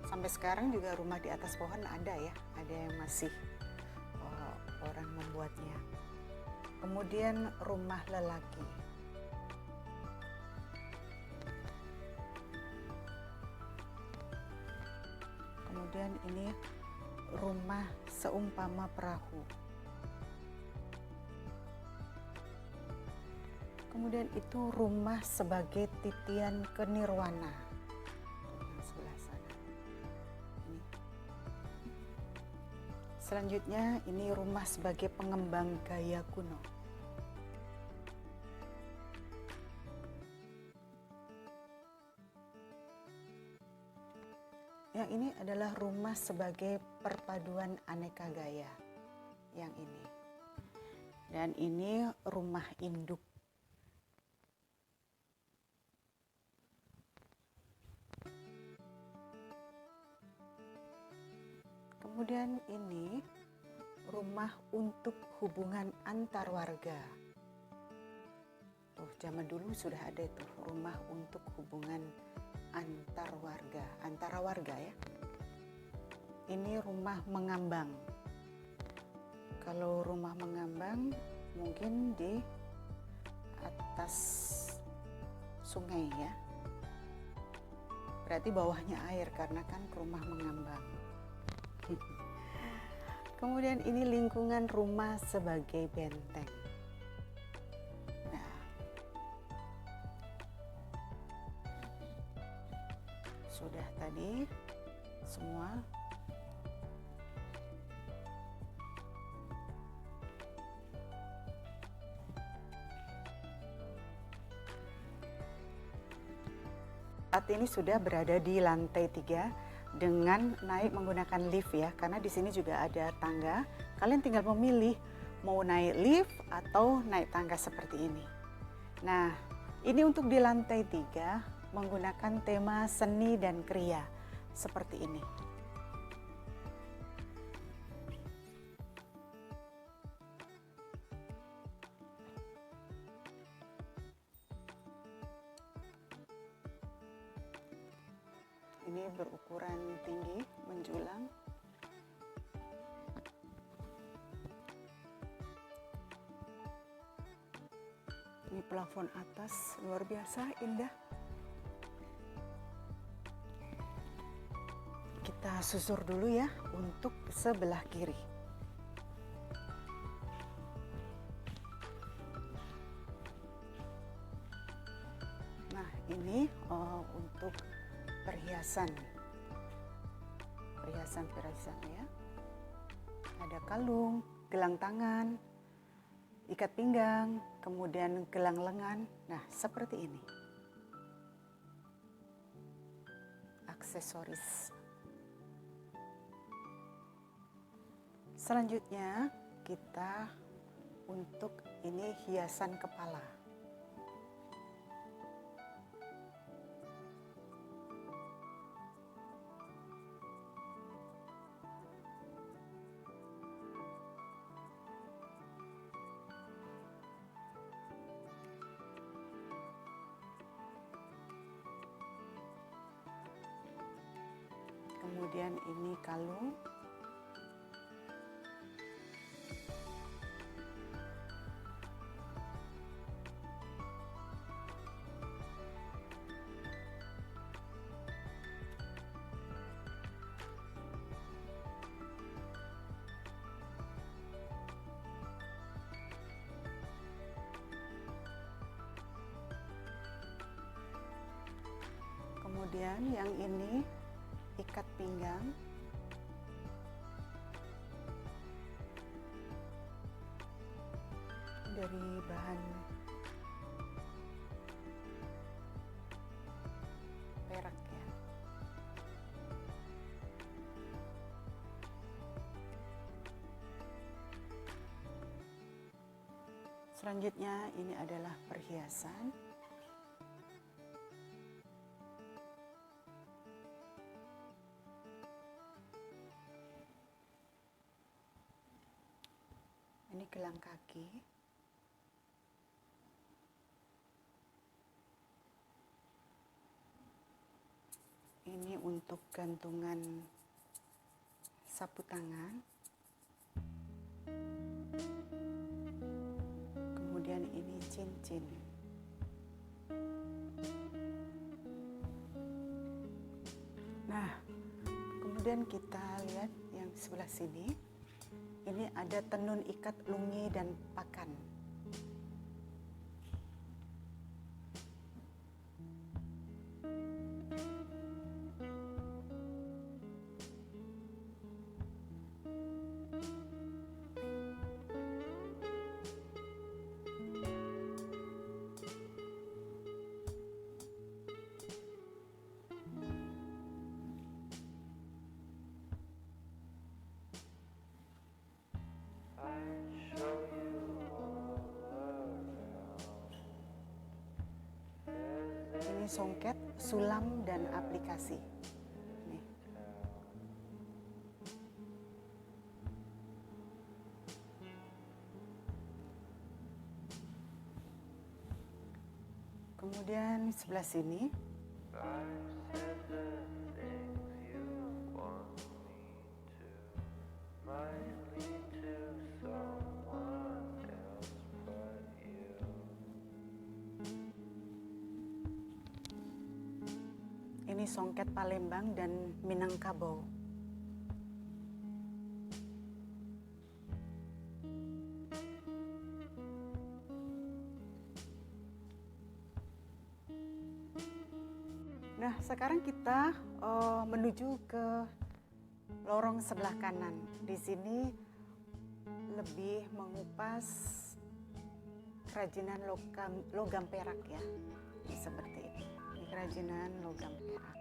Sampai sekarang juga rumah di atas pohon ada ya, ada yang masih orang membuatnya. Kemudian rumah lelaki. Kemudian ini rumah seumpama perahu. Kemudian itu rumah sebagai titian ke nirwana. Yang sebelah sana. Ini. Selanjutnya ini rumah sebagai pengembang gaya kuno. Yang ini adalah rumah sebagai perpaduan aneka gaya. Yang ini. Dan ini rumah induk. Kemudian ini rumah untuk hubungan antar warga. Tuh, zaman dulu sudah ada itu rumah untuk hubungan antar warga, antara warga ya. Ini rumah mengambang. Kalau rumah mengambang mungkin di atas sungai ya. Berarti bawahnya air karena kan rumah mengambang. Kemudian ini lingkungan rumah sebagai benteng. Nah, sudah tadi semua. Saat ini sudah berada di lantai 3 dengan naik menggunakan lift ya, karena di sini juga ada tangga. Kalian tinggal memilih mau naik lift atau naik tangga seperti ini. Nah, ini untuk di lantai 3 menggunakan tema seni dan kriya seperti ini. Ini berukuran tinggi, menjulang. Ini plafon atas, luar biasa indah. Kita susur dulu ya untuk sebelah kiri. Nah, ini untuk perhiasan ya. Ada kalung, gelang tangan, ikat pinggang, kemudian gelang lengan. Nah, seperti ini. Aksesoris. Selanjutnya kita untuk ini hiasan kepala. Kemudian ini kalung. Kemudian yang ini ikat pinggang. Dari bahan perak ya. Selanjutnya ini adalah perhiasan. gelang kaki. Ini untuk gantungan sapu tangan. Kemudian ini cincin. Nah, kemudian kita lihat yang sebelah sini. Ini ada tenun ikat lungi dan pakan. Ini songket, sulam, dan aplikasi. Nih. Kemudian sebelah sini. Ini songket Palembang dan Minangkabau. Nah, sekarang kita menuju ke lorong sebelah kanan. Di sini lebih mengupas kerajinan logam perak ya. Ini seperti ini. Ini kerajinan logam perak.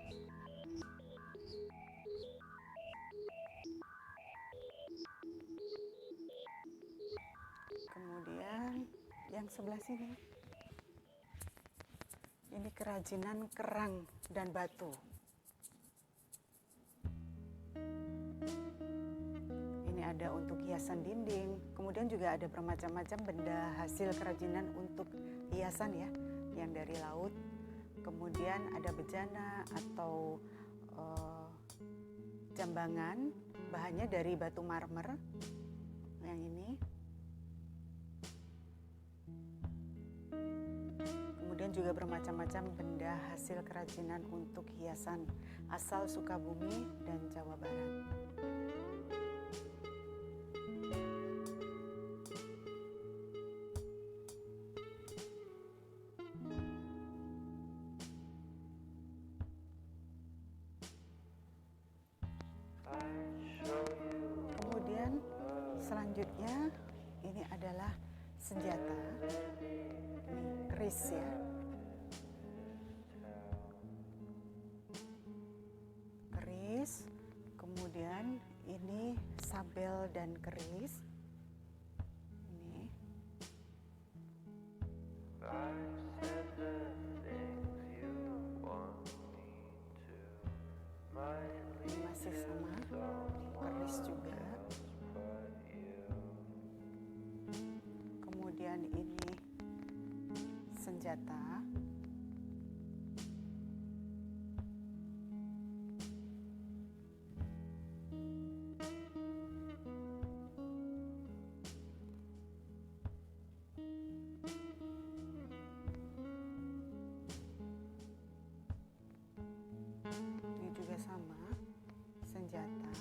Kemudian yang sebelah sini. Ini kerajinan kerang dan batu. Ini ada untuk hiasan dinding, kemudian juga ada bermacam-macam benda hasil kerajinan untuk hiasan ya, yang dari laut. Kemudian ada bejana atau jambangan, bahannya dari batu marmer. Yang ini. Kemudian juga bermacam-macam benda hasil kerajinan untuk hiasan asal Sukabumi dan Jawa Barat. Kemudian selanjutnya ini adalah senjata. Ini keris ya. Keris, kemudian ini sabel dan keris. Ini. Ini masih sama, keris juga. Kemudian ini senjata. Ini juga sama, senjata.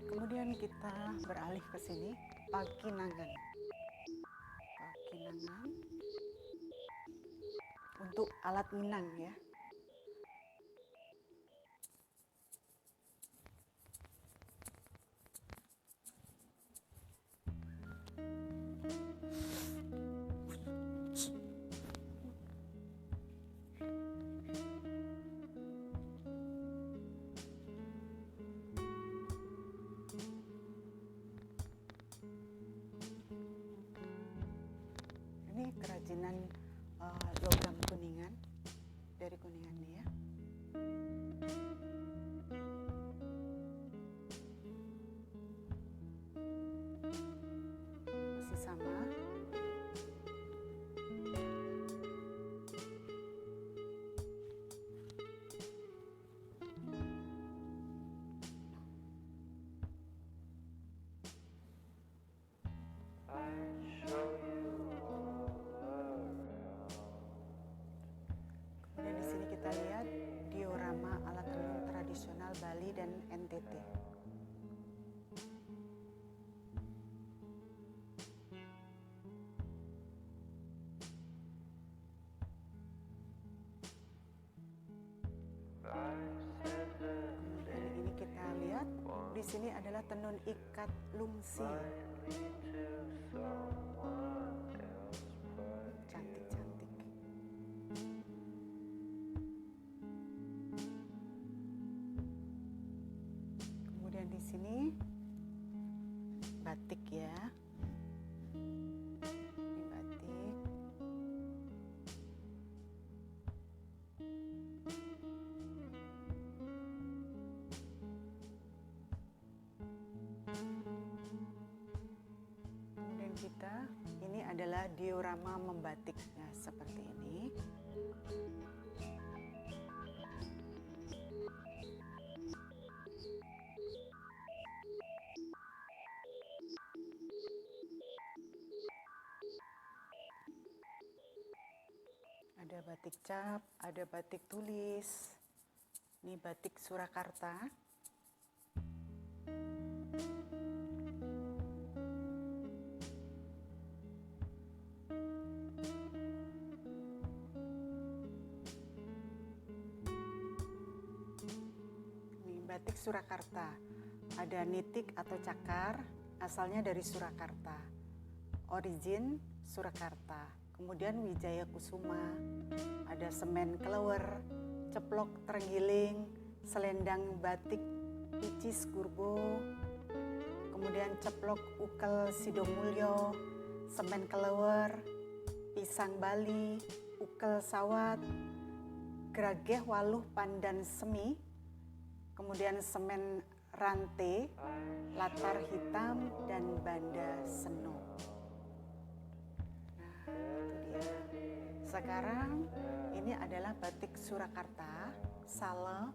Kemudian kita beralih ke sini, pakinangan. Pakinangan untuk alat minang ya. Ini kerajinan logam Kuningan, dari Kuningan. ini adalah tenun ikat lungsi. Cantik-cantik. Kemudian di sini batik ya. Ini batik. Kemudian ini adalah diorama membatiknya seperti ini. Ada batik cap, ada batik tulis. Ini batik Surakarta. Batik Surakarta, ada nitik atau cakar, asalnya dari Surakarta, origin Surakarta. Kemudian Wijaya Kusuma, ada semen klewer, ceplok terenggiling, selendang batik Icis Gurbo, kemudian ceplok ukel Sidomulyo, semen klewer, pisang Bali, ukel sawat, gerageh waluh pandan semi, kemudian semen rante, latar hitam, dan banda seno. Nah, itu dia. Sekarang ini adalah batik Surakarta, Sala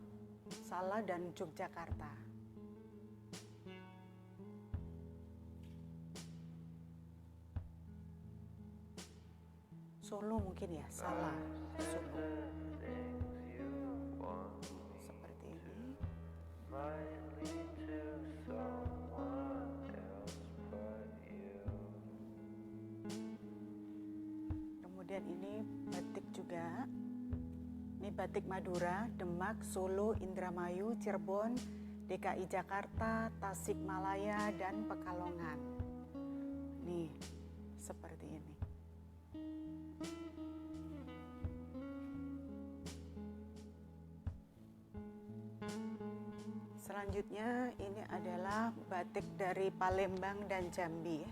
dan Yogyakarta. Solo mungkin ya, Sala, Solo. Seperti ini. Kemudian ini batik juga. Ini batik Madura, Demak, Solo, Indramayu, Cirebon, DKI Jakarta, Tasikmalaya, dan Pekalongan. Nih, seperti ini. Selanjutnya ini adalah batik dari Palembang dan Jambi.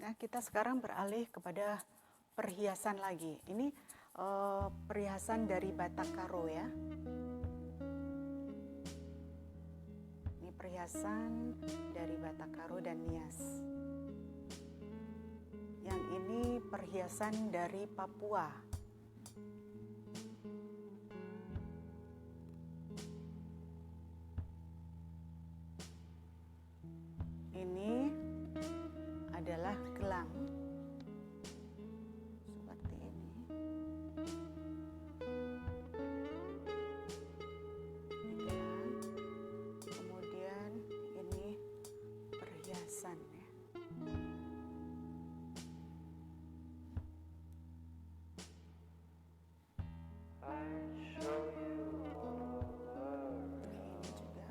Nah, kita sekarang beralih kepada perhiasan lagi. Ini perhiasan dari Batak Karo ya. Ini perhiasan dari Batak Karo dan Nias. Yang ini perhiasan dari Papua. Ini adalah gelang seperti ini. Ini gelang. Kemudian ini perhiasan ya. Ini juga.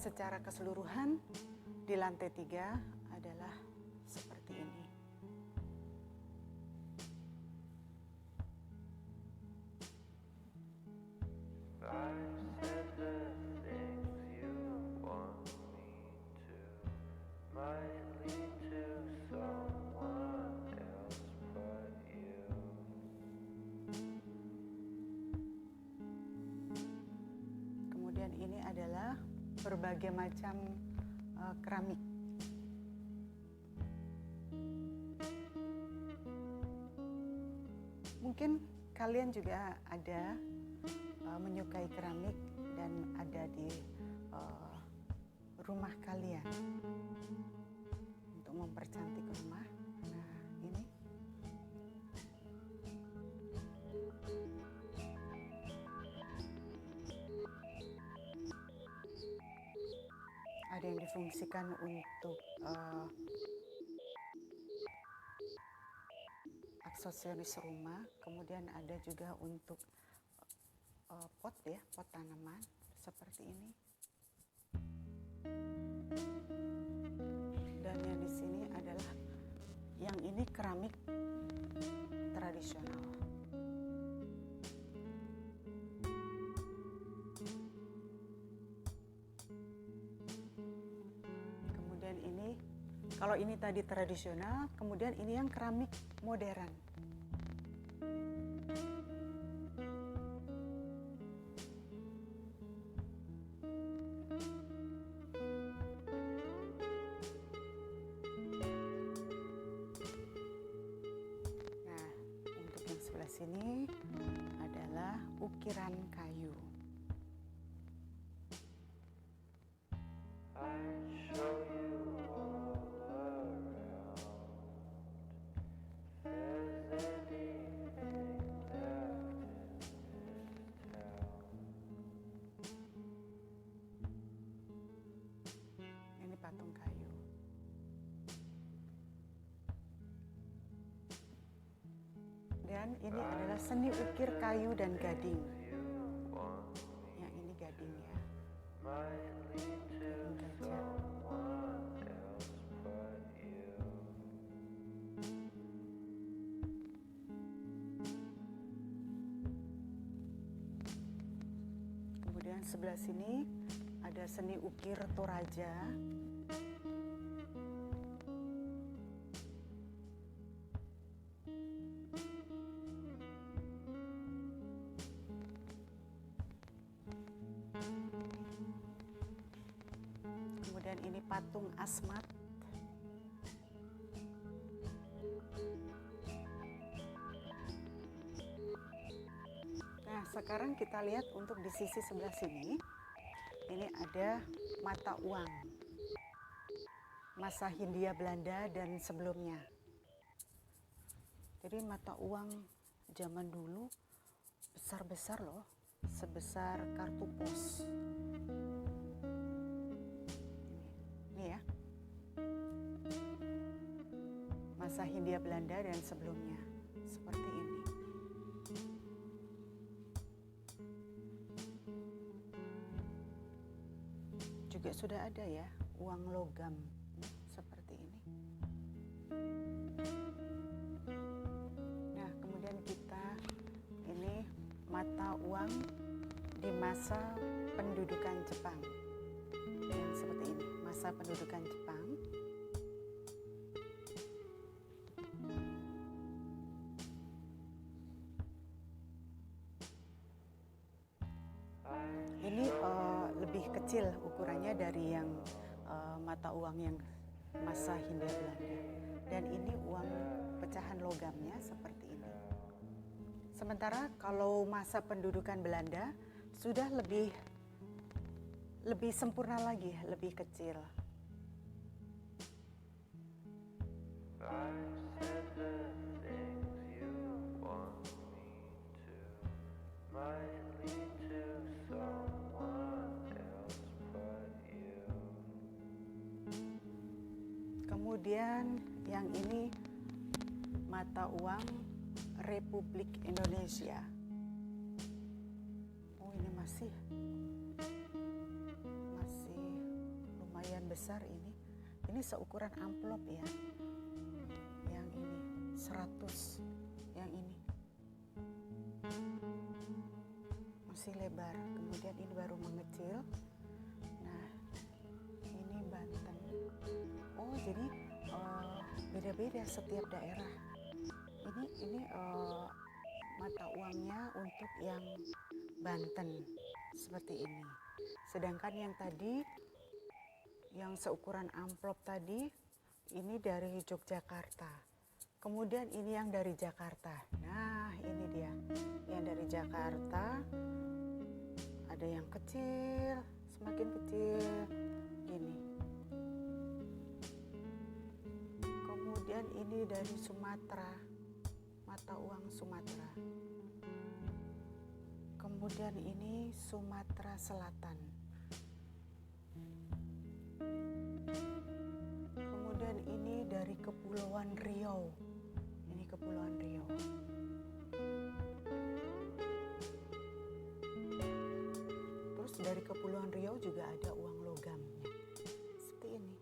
Secara keseluruhan di lantai 3 adalah seperti ini. Kemudian ini adalah berbagai macam keramik. Mungkin kalian juga ada menyukai keramik dan ada di rumah kalian untuk mempercantik rumah. Nah, ini difungsikan untuk aksesoris rumah, kemudian ada juga untuk pot ya, pot tanaman seperti ini. Dan yang di sini adalah yang ini keramik tradisional. Kemudian ini, kalau ini tadi tradisional, kemudian ini yang keramik modern. Nah, untuk yang sebelah sini adalah ukiran kayu. Ini patung kayu. Dan ini adalah seni ukir kayu dan gading. Yang ini gading ya. Gading gajah. Kemudian sebelah sini ada seni ukir Toraja. Kemudian ini patung Asmat. Nah, sekarang kita lihat untuk di sisi sebelah sini. Ini ada mata uang masa Hindia Belanda dan sebelumnya. Jadi mata uang zaman dulu besar-besar loh, sebesar kartu pos. Ini ya, masa Hindia Belanda dan sebelumnya, seperti ini. Juga sudah ada ya uang logam seperti ini. Nah, kemudian kita ini mata uang di masa pendudukan Jepang. Yang seperti ini, masa pendudukan Jepang. Ini lebih kecil ukurannya dari yang mata uang yang masa Hindia Belanda. Dan ini uang pecahan logamnya seperti ini. Sementara kalau masa pendudukan Belanda sudah lebih sempurna lagi, lebih kecil. Kemudian yang ini mata uang Republik Indonesia. Oh, ini masih lumayan besar ini. Ini seukuran amplop ya. Yang ini 100, yang ini masih lebar. Kemudian ini baru mengecil. Nah, ini Banten. Oh, jadi beda-beda setiap daerah. Ini mata uangnya untuk yang Banten seperti ini. Sedangkan yang tadi yang seukuran amplop tadi ini dari Yogyakarta. Kemudian ini yang dari Jakarta. Nah, ini dia. Yang dari Jakarta ada yang kecil, semakin kecil gini. Kemudian ini dari Sumatera, mata uang Sumatera. Kemudian ini Sumatera Selatan. Kemudian ini dari Kepulauan Riau. Ini Kepulauan Riau. Terus dari Kepulauan Riau juga ada uang logamnya. Seperti ini.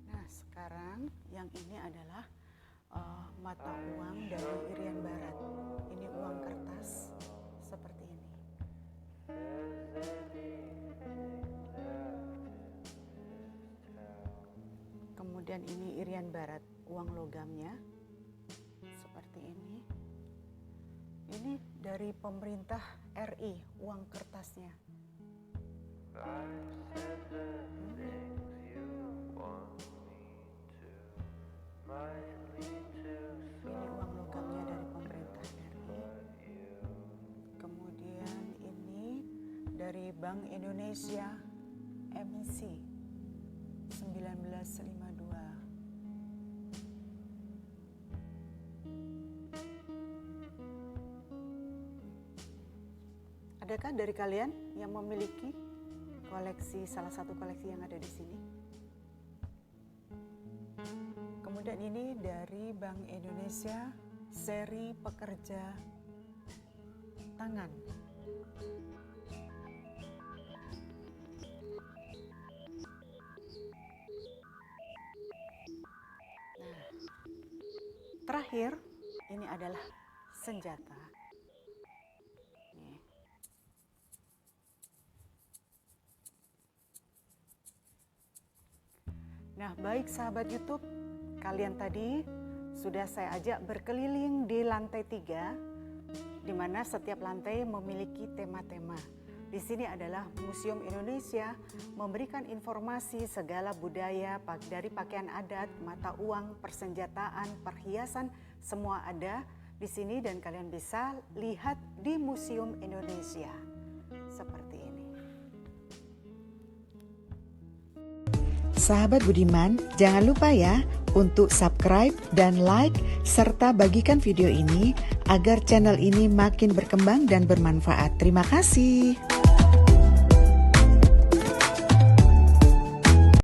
Nah, sekarang yang ini adalah mata uang dari Irian Barat. Ini uang kertas seperti ini. Kemudian ini Irian Barat, uang logamnya seperti ini. Ini dari pemerintah RI, uang kertasnya. Ini uang logamnya dari pemerintah RI. Kemudian ini dari Bank Indonesia emisi 1952. Adakah dari kalian yang memiliki salah satu koleksi yang ada di sini? Kemudian ini dari Bank Indonesia seri pekerja tangan. Nah, terakhir ini adalah senjata. Nah, baik sahabat YouTube, kalian tadi sudah saya ajak berkeliling di lantai 3, di mana setiap lantai memiliki tema-tema. Di sini adalah Museum Indonesia, memberikan informasi segala budaya dari pakaian adat, mata uang, persenjataan, perhiasan, semua ada di sini dan kalian bisa lihat di Museum Indonesia. Seperti ini. Sahabat Budiman, jangan lupa ya untuk subscribe dan like serta bagikan video ini agar channel ini makin berkembang dan bermanfaat. Terima kasih.